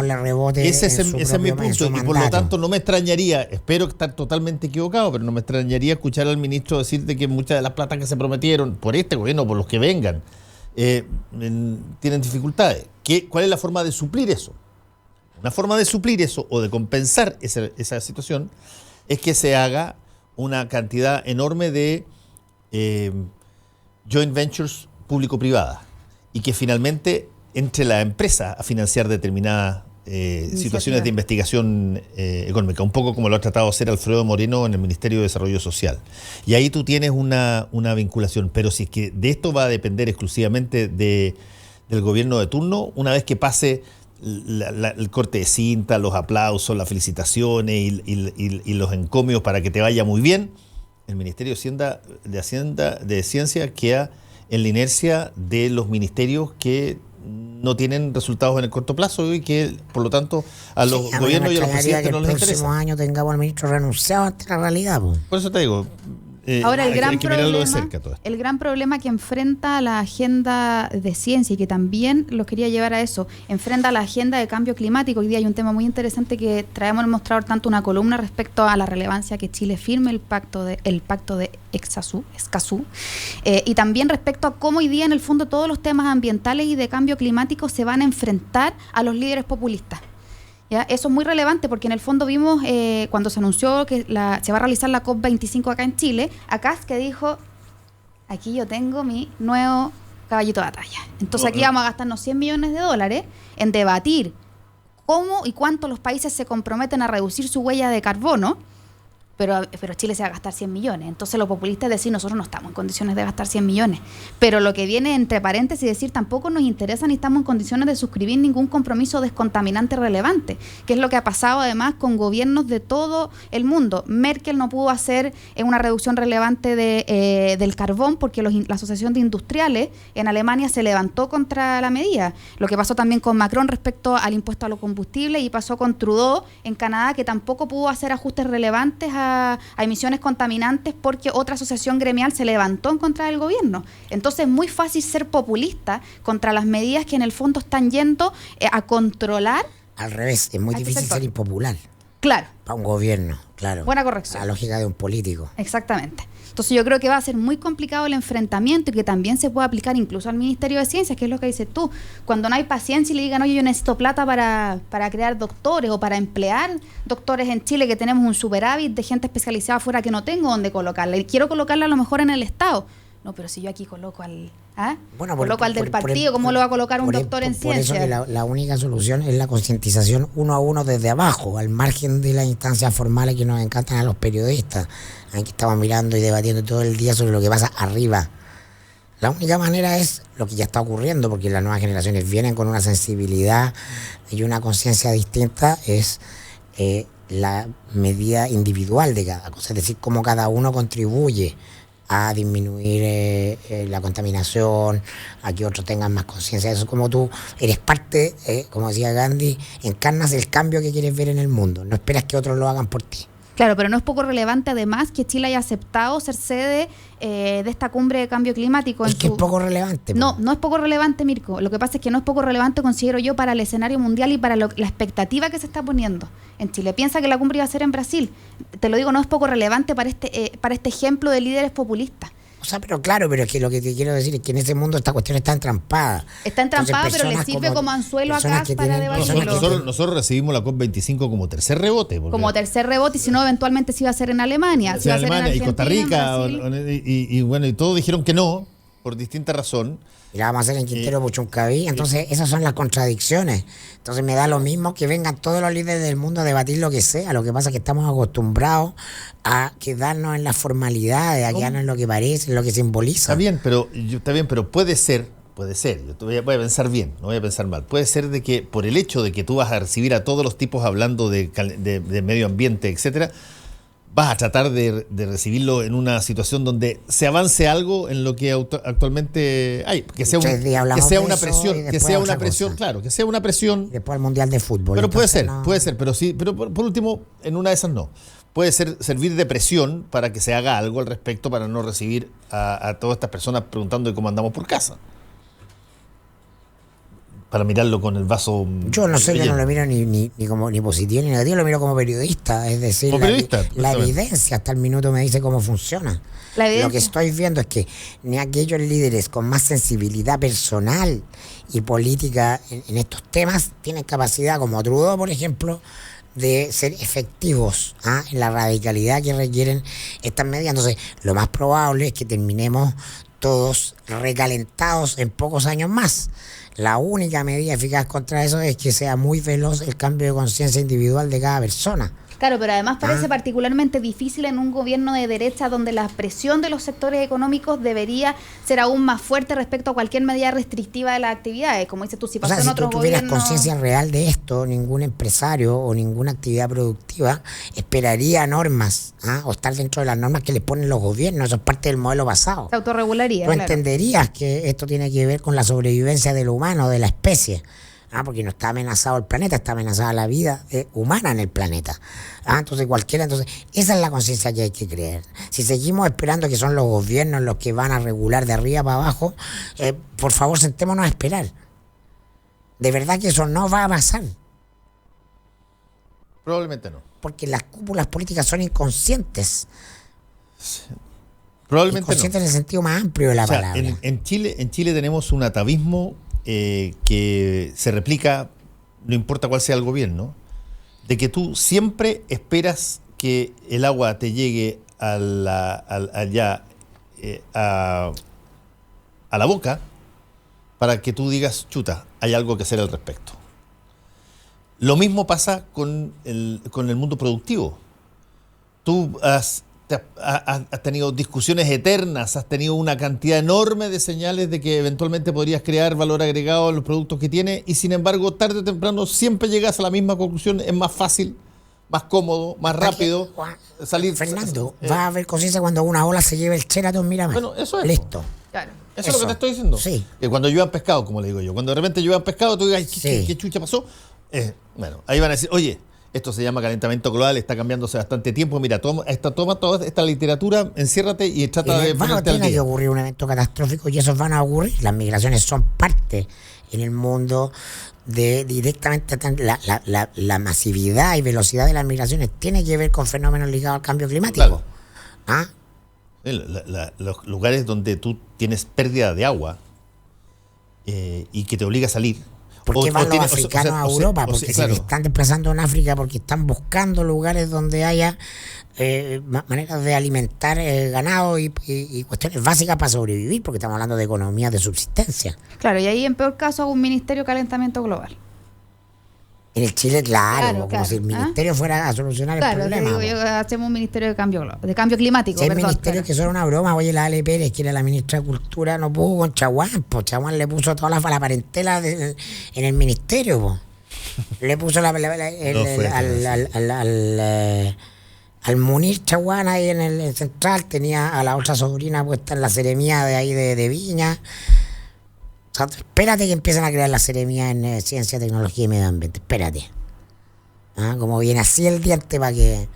D: le rebote.
B: Ese es mi punto. Y por lo tanto no me extrañaría, espero estar totalmente equivocado, pero no me extrañaría escuchar al ministro decir de que muchas de las platas que se prometieron por este gobierno, por los que vengan, tienen dificultades. ¿Cuál es la forma de suplir eso? Una forma de suplir eso o de compensar esa situación es que se haga una cantidad enorme de joint ventures público-privadas y que finalmente entre la empresa a financiar determinadas situaciones de investigación económica, un poco como lo ha tratado de hacer Alfredo Moreno en el Ministerio de Desarrollo Social. Y ahí tú tienes una vinculación, pero si es que de esto va a depender exclusivamente del gobierno de turno, una vez que pase el corte de cinta, los aplausos, las felicitaciones y los encomios para que te vaya muy bien, el Ministerio de Ciencia queda en la inercia de los ministerios que no tienen resultados en el corto plazo y que, por lo tanto, a los gobiernos y a los presidentes no les interesa.
D: Que el próximo año tengamos al ministro renunciado ante la realidad.
B: Por eso te digo,
C: ahora,
B: hay que mirarlo de cerca todo esto.
C: El gran problema que enfrenta la agenda de ciencia y que también los quería llevar a eso, enfrenta la agenda de cambio climático. Hoy día hay un tema muy interesante que traemos en el mostrador, tanto una columna respecto a la relevancia que Chile firme el pacto de Escazú, y también respecto a cómo hoy día en el fondo todos los temas ambientales y de cambio climático se van a enfrentar a los líderes populistas. ¿Ya? Eso es muy relevante porque en el fondo vimos cuando se anunció que se va a realizar la COP25 acá en Chile, a Kast que dijo, aquí yo tengo mi nuevo caballito de batalla. Entonces aquí vamos a gastarnos $100 millones en debatir cómo y cuánto los países se comprometen a reducir su huella de carbono, pero Chile se va a gastar 100 millones. Entonces los populistas decir, nosotros no estamos en condiciones de gastar 100 millones. Pero lo que viene entre paréntesis decir, tampoco nos interesa ni estamos en condiciones de suscribir ningún compromiso descontaminante relevante, que es lo que ha pasado además con gobiernos de todo el mundo. Merkel no pudo hacer una reducción relevante del carbón porque la Asociación de Industriales en Alemania se levantó contra la medida. Lo que pasó también con Macron respecto al impuesto a los combustibles y pasó con Trudeau en Canadá, que tampoco pudo hacer ajustes relevantes a emisiones contaminantes porque otra asociación gremial se levantó en contra del gobierno. Entonces es muy fácil ser populista contra las medidas que en el fondo están yendo a controlar.
D: Al revés, es muy difícil ser impopular.
C: Claro.
D: Para un gobierno, claro.
C: Buena corrección.
D: La lógica de un político.
C: Exactamente. Entonces yo creo que va a ser muy complicado el enfrentamiento y que también se puede aplicar incluso al Ministerio de Ciencias, que es lo que dices tú. Cuando no hay paciencia y le digan, oye, yo necesito plata para crear doctores o para emplear doctores en Chile, que tenemos un superávit de gente especializada afuera que no tengo dónde colocarla. Y quiero colocarla a lo mejor en el Estado. No, pero si yo aquí coloco al del partido, ¿cómo lo va a colocar un doctor en ciencia?
D: Por eso que la única solución es la concientización uno a uno desde abajo, al margen de las instancias formales que nos encantan a los periodistas. Aquí estamos mirando y debatiendo todo el día sobre lo que pasa arriba. La única manera es lo que ya está ocurriendo, porque las nuevas generaciones vienen con una sensibilidad y una conciencia distinta, es la medida individual de cada cosa, es decir, cómo cada uno contribuye a disminuir la contaminación, a que otros tengan más conciencia. Eso es como tú eres parte, como decía Gandhi, encarnas el cambio que quieres ver en el mundo, no esperas que otros lo hagan por ti.
C: Claro, pero no es poco relevante además que Chile haya aceptado ser sede de esta cumbre de cambio climático.
D: Es que es poco relevante.
C: No es poco relevante, Mirko. Lo que pasa es que no es poco relevante, considero yo, para el escenario mundial y para la expectativa que se está poniendo en Chile. Piensa que la cumbre iba a ser en Brasil. Te lo digo, no es poco relevante para este ejemplo de líderes populistas.
D: O sea, pero claro, pero es que lo que te quiero decir es que en ese mundo esta cuestión está entrampada.
C: Está entrampada, pero le sirve como anzuelo acá para debatirlo.
B: Nosotros recibimos la COP25 como tercer rebote.
C: Como tercer rebote, y si no, eventualmente se iba a hacer en Alemania.
B: Se iba a hacer en Argentina, y Costa Rica, y todos dijeron que no, por distinta razón.
D: Y la vamos a hacer en Quintero Puchuncaví. Entonces, esas son las contradicciones. Entonces, me da lo mismo que vengan todos los líderes del mundo a debatir lo que sea. Lo que pasa es que estamos acostumbrados a quedarnos en las formalidades, a quedarnos en lo que parece, en lo que simboliza.
B: Está bien, pero puede ser puede ser, voy a pensar bien, no voy a pensar mal. Puede ser de que por el hecho de que tú vas a recibir a todos los tipos hablando de medio ambiente, etcétera, vas a tratar de recibirlo en una situación donde se avance algo en lo que actualmente hay, que sea una presión, claro, que sea una presión.
D: Después el Mundial de Fútbol.
B: Pero puede ser, pero por último, en una de esas no. Puede servir de presión para que se haga algo al respecto, para no recibir a todas estas personas preguntando de cómo andamos por casa. Para mirarlo con el vaso.
D: Yo no sé, yo no lo miro ni positivo ni negativo, lo miro como periodista. Es decir, la evidencia hasta el minuto me dice cómo funciona. Lo que estoy viendo es que ni aquellos líderes con más sensibilidad personal y política en estos temas tienen capacidad, como Trudeau, por ejemplo, de ser efectivos en la radicalidad que requieren estas medidas. Entonces, lo más probable es que terminemos todos recalentados en pocos años más. La única medida eficaz contra eso es que sea muy veloz el cambio de conciencia individual de cada persona.
C: Claro, pero además parece particularmente difícil en un gobierno de derecha donde la presión de los sectores económicos debería ser aún más fuerte respecto a cualquier medida restrictiva de las actividades. Como dices tú, si pasó en otros gobiernos...
D: Si tú tuvieras conciencia real de esto, ningún empresario o ninguna actividad productiva esperaría normas o estar dentro de las normas que les ponen los gobiernos. Eso es parte del modelo basado.
C: Se autorregularía.
D: Tú entenderías que esto tiene que ver con la sobrevivencia del humano, de la especie. Porque no está amenazado el planeta, está amenazada la vida humana en el planeta. Entonces esa es la conciencia que hay que creer. Si seguimos esperando que son los gobiernos los que van a regular de arriba para abajo, por favor sentémonos a esperar. De verdad que eso no va a pasar.
B: Probablemente no.
D: Porque las cúpulas políticas son inconscientes.
B: Probablemente
D: inconscientes en el sentido más amplio de la palabra.
B: En Chile tenemos un atavismo que se replica, no importa cuál sea el gobierno, de que tú siempre esperas que el agua te llegue a la boca para que tú digas, chuta, hay algo que hacer al respecto. Lo mismo pasa con el mundo productivo. Tú has tenido discusiones eternas, has tenido una cantidad enorme de señales de que eventualmente podrías crear valor agregado en los productos que tienes, y sin embargo, tarde o temprano siempre llegas a la misma conclusión. Es más fácil, más cómodo, más rápido salir.
D: Fernando, va a haber conciencia cuando una ola se lleve el Sheraton Miramar.
B: Bueno, eso es.
D: Listo.
C: Claro.
B: Eso es lo que te estoy diciendo.
D: Sí.
B: Que cuando lluevan pescado, como le digo yo, cuando de repente lluevan pescado, tú digas, ¿qué chucha pasó? Bueno, ahí van a decir, oye, esto se llama calentamiento global, está cambiando hace bastante tiempo. Mira, toma toda esta literatura, enciérrate y trata de ponerte al día.
D: Tiene que ocurrir un evento catastrófico y esos van a ocurrir. Las migraciones son parte en el mundo de directamente la masividad y velocidad de las migraciones tiene que ver con fenómenos ligados al cambio climático.
B: Claro. Los lugares donde tú tienes pérdida de agua y que te obliga a salir.
D: ¿Por qué van los africanos a Europa? Porque se están desplazando en África porque están buscando lugares donde haya maneras de alimentar ganado y cuestiones básicas para sobrevivir, porque estamos hablando de economía de subsistencia.
C: Claro, y ahí en peor caso hago un ministerio de calentamiento global.
D: En el Chile, claro, como si el ministerio fuera a solucionar el problema.
C: Claro, yo hacemos un ministerio de cambio climático.
D: Si hay ministerios que son una broma. Oye, la Ale Pérez, que era la ministra de Cultura, no pudo con Chaguán. Pues Chaguán le puso toda la parentela en el ministerio. Po. Le puso al Munir Chaguán ahí en el central. Tenía a la otra sobrina puesta en la seremía de ahí de Viña. O sea, espérate que empiecen a crear la seremía en ciencia, tecnología y medio ambiente. Espérate. Como viene así el diente para que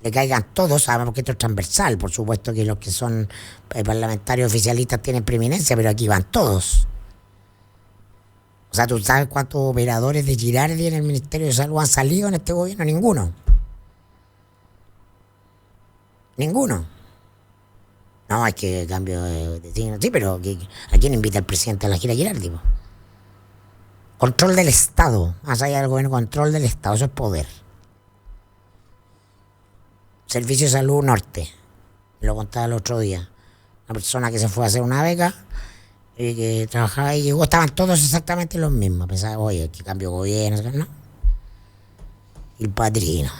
D: le caigan todos, sabemos que esto es transversal. Por supuesto que los que son parlamentarios oficialistas tienen preeminencia, pero aquí van todos. O sea, ¿tú sabes cuántos operadores de Girardi en el Ministerio de Salud han salido en este gobierno? Ninguno. No, hay que cambio de signo. Sí, pero ¿a quién invita el presidente a la gira Girardi? Control del Estado. Más allá del gobierno, control del Estado. Eso es poder. Servicio de Salud Norte. Lo contaba el otro día. Una persona que se fue a hacer una beca y que trabajaba y llegó, estaban todos exactamente los mismos. Pensaba, oye, que cambio de gobierno, ¿no? El padrino.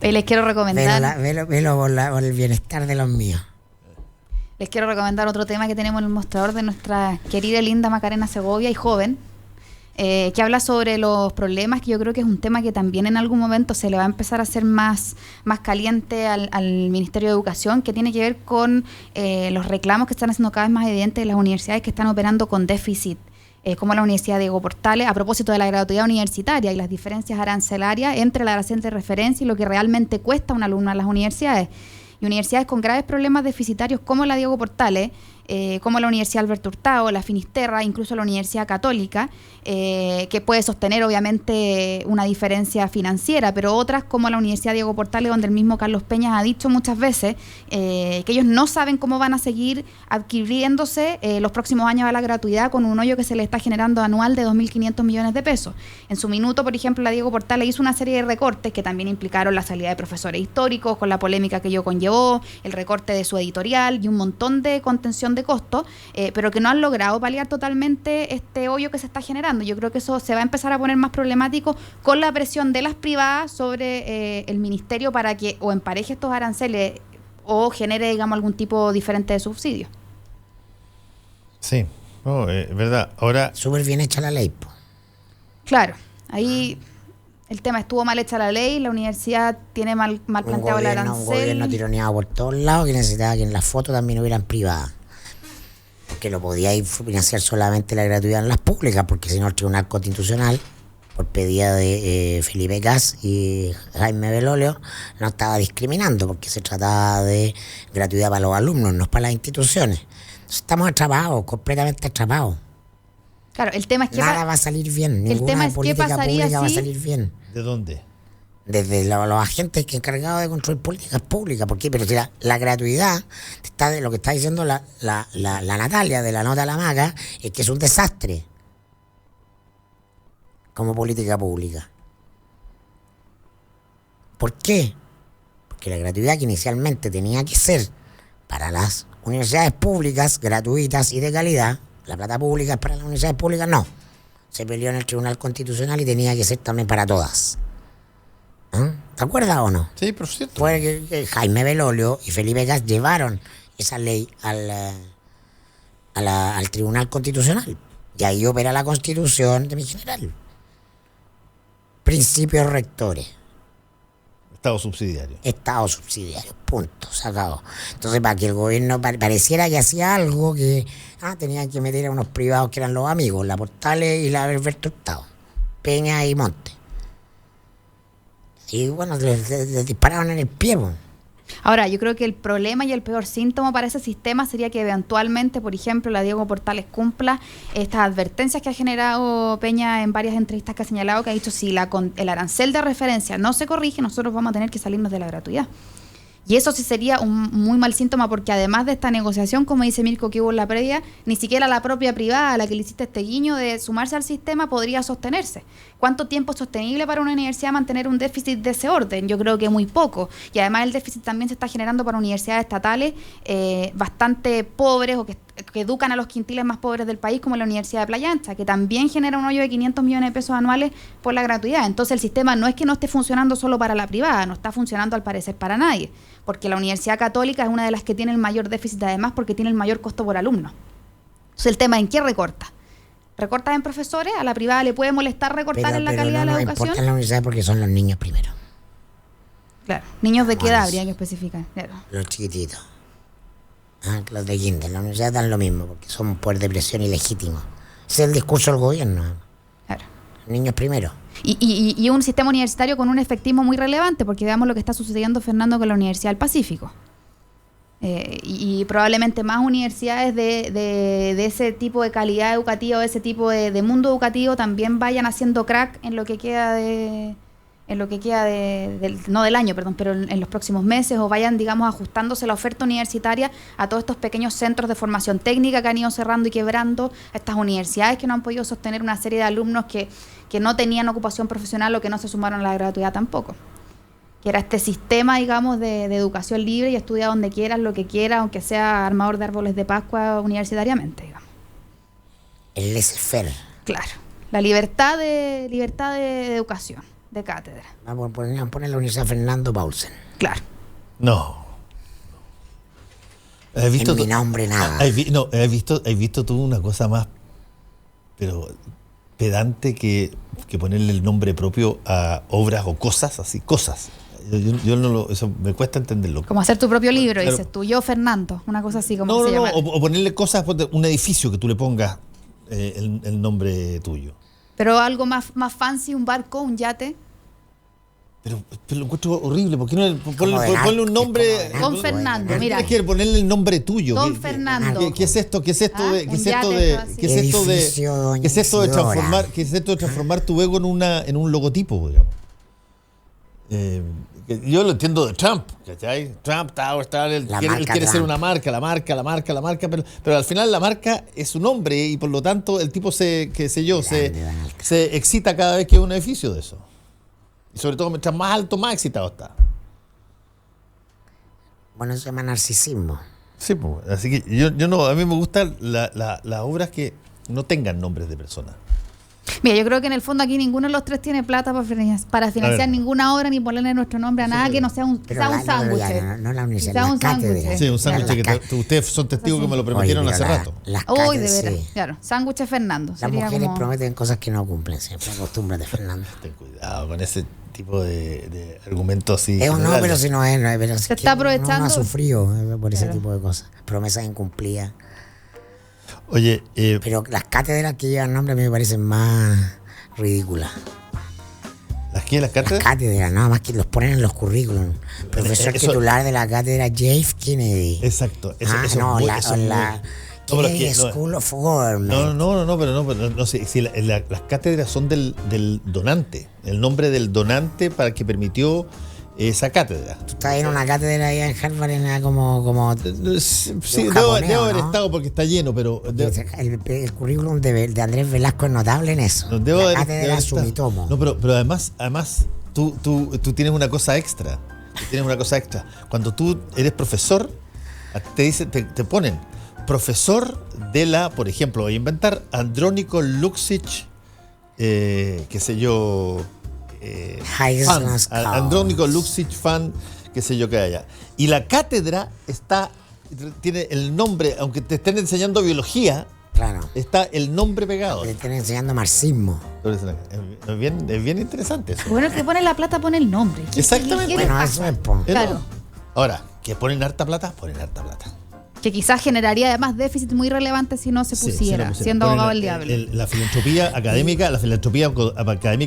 C: Y les quiero recomendar.
D: Velo por el bienestar de los míos.
C: Les quiero recomendar otro tema que tenemos en el mostrador de nuestra querida y linda Macarena Segovia y joven, que habla sobre los problemas, que yo creo que es un tema que también en algún momento se le va a empezar a hacer más caliente al Ministerio de Educación, que tiene que ver con los reclamos que están haciendo cada vez más evidentes de las universidades que están operando con déficit, como la Universidad Diego Portales, a propósito de la gratuidad universitaria y las diferencias arancelarias entre la arancel de referencia y lo que realmente cuesta un alumno a las universidades. Y universidades con graves problemas deficitarios como la Diego Portales, como la Universidad Alberto Hurtado, la Finisterra, incluso la Universidad Católica, que puede sostener obviamente una diferencia financiera, pero otras como la Universidad Diego Portales, donde el mismo Carlos Peñas ha dicho muchas veces que ellos no saben cómo van a seguir adquiriéndose los próximos años a la gratuidad con un hoyo que se le está generando anual de 2.500 millones de pesos. En su minuto, por ejemplo, la Diego Portales hizo una serie de recortes que también implicaron la salida de profesores históricos, con la polémica que ello conllevó, el recorte de su editorial y un montón de contención de costos, pero que no han logrado paliar totalmente este hoyo que se está generando. Yo creo que eso se va a empezar a poner más problemático con la presión de las privadas sobre el ministerio para que o empareje estos aranceles o genere, digamos, algún tipo diferente de subsidio.
B: Sí, verdad. Ahora,
D: súper bien hecha la ley, po.
C: Claro, ahí el tema estuvo mal hecha la ley, la universidad tiene mal planteado el arancel.
D: Un gobierno tironeado por todos lados, que necesitaba que en las fotos también hubieran privadas. Que lo podía financiar solamente la gratuidad en las públicas, porque si no el Tribunal Constitucional, por pedida de Felipe Cas y Jaime Belolio, no estaba discriminando, porque se trataba de gratuidad para los alumnos, no para las instituciones. Entonces estamos atrapados, completamente atrapados.
C: Claro, el tema es que
D: nada va a salir bien, ninguna política pública va a salir bien.
B: ¿De dónde?
D: Desde los agentes que encargados de construir políticas públicas. ¿Por qué? Pero si la gratuidad, está de lo que está diciendo la Natalia de la nota de la maca, es que es un desastre como política pública. ¿Por qué? Porque la gratuidad que inicialmente tenía que ser para las universidades públicas, gratuitas y de calidad, la plata pública es para las universidades públicas, no. Se peleó en el Tribunal Constitucional y tenía que ser también para todas. ¿Te acuerdas o no?
B: Sí, por cierto.
D: Fue que Jaime Belolio y Felipe Gas llevaron esa ley al Tribunal Constitucional. Y ahí opera la Constitución de mi general. Principios rectores.
B: Estado subsidiario.
D: Estado subsidiario, punto, se acabó. Entonces, para que el gobierno pareciera que hacía algo que tenían que meter a unos privados que eran los amigos, la Portales y la Alberto Hurtado, Peña y Monte. Y bueno, les dispararon en el pie, po.
C: Ahora, yo creo que el problema y el peor síntoma para ese sistema sería que eventualmente, por ejemplo, la Diego Portales cumpla estas advertencias que ha generado Peña en varias entrevistas que ha señalado, que ha dicho si el arancel de referencia no se corrige, nosotros vamos a tener que salirnos de la gratuidad. Y eso sí sería un muy mal síntoma, porque además de esta negociación, como dice Mirko, que hubo en la previa, ni siquiera la propia privada a la que le hiciste este guiño de sumarse al sistema podría sostenerse. ¿Cuánto tiempo es sostenible para una universidad mantener un déficit de ese orden? Yo creo que muy poco. Y además el déficit también se está generando para universidades estatales bastante pobres o que educan a los quintiles más pobres del país, como la Universidad de Playa Ancha, que también genera un hoyo de 500 millones de pesos anuales por la gratuidad. Entonces el sistema no es que no esté funcionando solo para la privada, no está funcionando al parecer para nadie, porque la Universidad Católica es una de las que tiene el mayor déficit, además porque tiene el mayor costo por alumno. Entonces el tema, ¿en qué recorta? ¿Recorta en profesores? ¿A la privada le puede molestar recortar en la calidad de la educación?
D: No importa en la universidad porque son los niños primero.
C: Claro, niños de qué edad habría que especificar. Claro.
D: Los chiquititos. Los de kinder, la universidad dan lo mismo, porque son un poder de presión ilegítimo. Ese es el discurso del gobierno.
C: Claro.
D: Niños primero.
C: Y un sistema universitario con un efectismo muy relevante, porque veamos lo que está sucediendo, Fernando, con la Universidad del Pacífico. Y probablemente más universidades de ese tipo de calidad educativa, o ese tipo de mundo educativo, también vayan haciendo crack en lo que queda no del año, perdón, pero en los próximos meses, o vayan, digamos, ajustándose la oferta universitaria a todos estos pequeños centros de formación técnica que han ido cerrando y quebrando, a estas universidades que no han podido sostener una serie de alumnos que no tenían ocupación profesional o que no se sumaron a la gratuidad tampoco. Que era este sistema, digamos, de educación libre y estudia donde quieras, lo que quieras, aunque sea armador de árboles de Pascua universitariamente, digamos.
D: El laissez-faire.
C: Claro, la libertad de educación, de cátedra.
D: Vamos a poner la Universidad Fernando Paulsen.
C: Claro.
B: No. ¿Has visto
D: en mi nombre nada.
B: ¿Has visto tú una cosa más, pero pedante que ponerle el nombre propio a obras o cosas, así, cosas? Yo no lo, eso me cuesta entenderlo.
C: Como hacer tu propio libro,
B: Claro.
C: dices tú, yo Fernando, una cosa así como se llama.
B: o ponerle cosas, un edificio que tú le pongas el nombre tuyo.
C: Pero algo más fancy, un barco, un yate.
B: Pero lo encuentro horrible, ¿por qué no
D: Como de
B: ponle un nombre?
D: narco,
C: Don Fernando, mira.
B: Tienes que ponerle el nombre tuyo.
C: Don Fernando.
B: ¿Qué es esto? ¿Qué es esto
C: Ah,
B: de
C: un yate, todo así.
D: Edificio Doña
B: qué es esto de
D: Isidora.
B: transformar, qué es esto de transformar tu ego en un logotipo, digamos? Yo lo entiendo de Trump, ¿cachai? Trump él quiere ser una marca, la marca, pero al final la marca es su nombre y por lo tanto el tipo se excita cada vez que hay un edificio de eso. Y sobre todo mientras más alto, más excitado está.
D: Bueno, eso se llama narcisismo.
B: Sí, pues, así que yo no, a mí me gustan las obras que no tengan nombres de personas.
C: Mira, yo creo que en el fondo aquí ninguno de los tres tiene plata para financiar ninguna obra ni ponerle nuestro nombre a nada que no sea un sándwich.
D: No la universidad,
C: Sea
D: las
C: un sándwich.
D: cátedras.
B: Sí, un sándwich que ustedes son testigos que me lo prometieron hace rato.
C: Uy, de veras, claro. Sándwich Fernando.
D: Las
C: Sería
D: mujeres
C: como...
D: prometen cosas que no cumplen, siempre acostúmbrate, Fernando.
B: Ten cuidado con ese tipo de argumentos así.
D: No, pero si no es, pero es
C: Se
D: que
C: está aprovechando.
D: uno ha sufrido por ese
C: Claro.
D: tipo de cosas. Promesas incumplidas.
B: Oye,
D: Pero las cátedras que llevan nombre a mí me parecen más ridículas.
B: ¿las
D: Las cátedras, nada más que los ponen en los currículum. Profesor
B: eso-
D: titular de la cátedra J.F. Kennedy.
B: exacto. Eso
D: no,
B: es muy-
D: la
B: eso es muy- No, pero es
D: Kennedy
B: que no-
D: School of Government.
B: pero no sé, si las cátedras son del donante, el nombre del donante para que permitió esa cátedra.
D: Tú estás en una cátedra allá en Harvard, en como
B: Sí,
D: un
B: debo
D: japoneo,
B: haber
D: ¿no?
B: estado porque está lleno, pero
D: el currículum de Andrés Velasco es notable en eso.
B: debo
D: La
B: haber
D: cátedra
B: estado.
D: Sumitomo.
B: No, pero además tú tienes una cosa extra. Cuando tú eres profesor, te ponen profesor de la, por ejemplo, voy a inventar, Andrónico Luksic, qué sé yo,
D: Highland Scouts.
B: Andrónico Luksic fan, qué sé yo que haya. Y la cátedra tiene el nombre, aunque te estén enseñando biología,
D: Claro.
B: está el nombre pegado.
D: Te están enseñando marxismo.
B: Es bien interesante eso.
C: Bueno, el que pone la plata pone el nombre.
B: Exactamente.
C: ¿Qué le
D: Bueno,
C: pasa?
D: eso es po.
C: Claro.
B: Ahora, que ponen harta plata.
C: Que quizás generaría además déficit muy relevante si no se
B: Sí,
C: pusiera,
B: sí, no,
C: siendo
B: ponen
C: abogado del diablo.
B: La filantropía académica,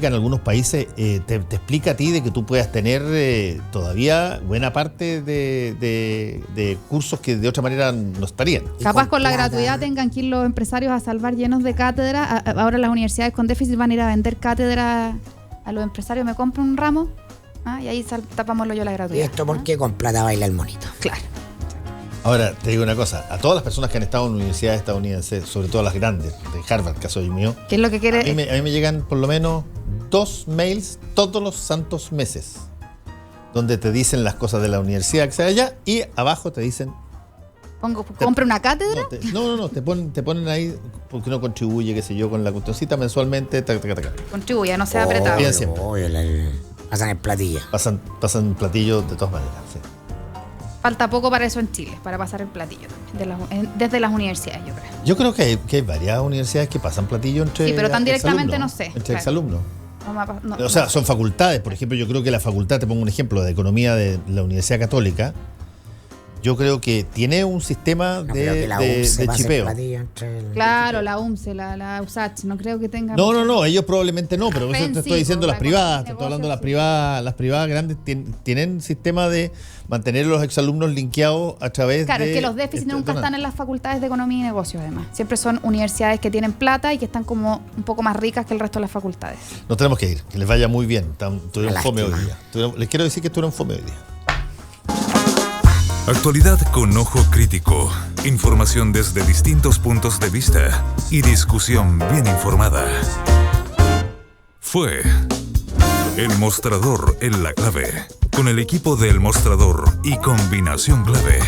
B: en algunos países te explica a ti de que tú puedas tener todavía buena parte de cursos que de otra manera no estarían.
C: Capaz
D: con
C: con la
D: plata.
C: gratuidad tengan que ir los empresarios a salvar llenos de cátedra. Ahora las universidades con déficit van a ir a vender cátedra a los empresarios. ¿Me compro un ramo? Y ahí tapamos el hoyo de la
D: ¿Y
C: gratuidad.
D: esto por qué con plata baila el monito?
C: Claro.
B: Ahora, te digo una cosa, a todas las personas que han estado en universidades estadounidenses, sobre todo las grandes, de Harvard, caso mío,
C: ¿Qué es lo que
B: a
C: quiere?
B: mí me llegan por lo menos 2 mails todos los santos meses, donde te dicen las cosas de la universidad que sea allá, y abajo te dicen...
C: ¿Compre una cátedra?
B: te ponen ahí porque uno contribuye, qué sé yo, con la cuestioncita mensualmente,
C: Contribuya, no sea apretado.
B: bien siempre.
D: Pasan el platillo.
B: Pasan platillos de todas maneras, sí.
C: Falta poco para eso en Chile, para pasar el platillo también, desde las universidades, yo creo.
B: Yo creo que hay varias universidades que pasan platillo entre
C: Sí, pero tan directamente
B: exalumnos,
C: no sé,
B: Entre
C: claro.
B: exalumnos.
C: No,
B: O sea, son facultades. Por ejemplo, yo creo que la facultad, te pongo un ejemplo, de economía de la Universidad Católica, yo creo que tiene un sistema
D: No creo que la
B: de
D: UMSE pase el
B: chipeo.
D: platillo entre el-
C: Claro, la UMSE, la USACH, no creo que tenga...
B: No, ellos probablemente no, pero eso te
C: Fancy,
B: estoy diciendo
C: por
B: las
C: la
B: privadas, te
C: economía,
B: estoy hablando de
C: negocios,
B: las privadas grandes tienen sistema de mantener a los exalumnos linkeados a través
C: Claro,
B: de...
C: es que los déficits nunca están en las facultades de economía y negocios, además. Siempre son universidades que tienen plata y que están como un poco más ricas que el resto de las facultades.
B: Nos tenemos que ir, que les vaya muy bien. Tuvieron
D: Una
B: fome hoy
D: lástima.
B: día. Les quiero decir que estuvieron fome hoy día.
A: Actualidad con ojo crítico, información desde distintos puntos de vista y discusión bien informada. Fue El Mostrador en la Clave, con el equipo del Mostrador y Combinación Clave.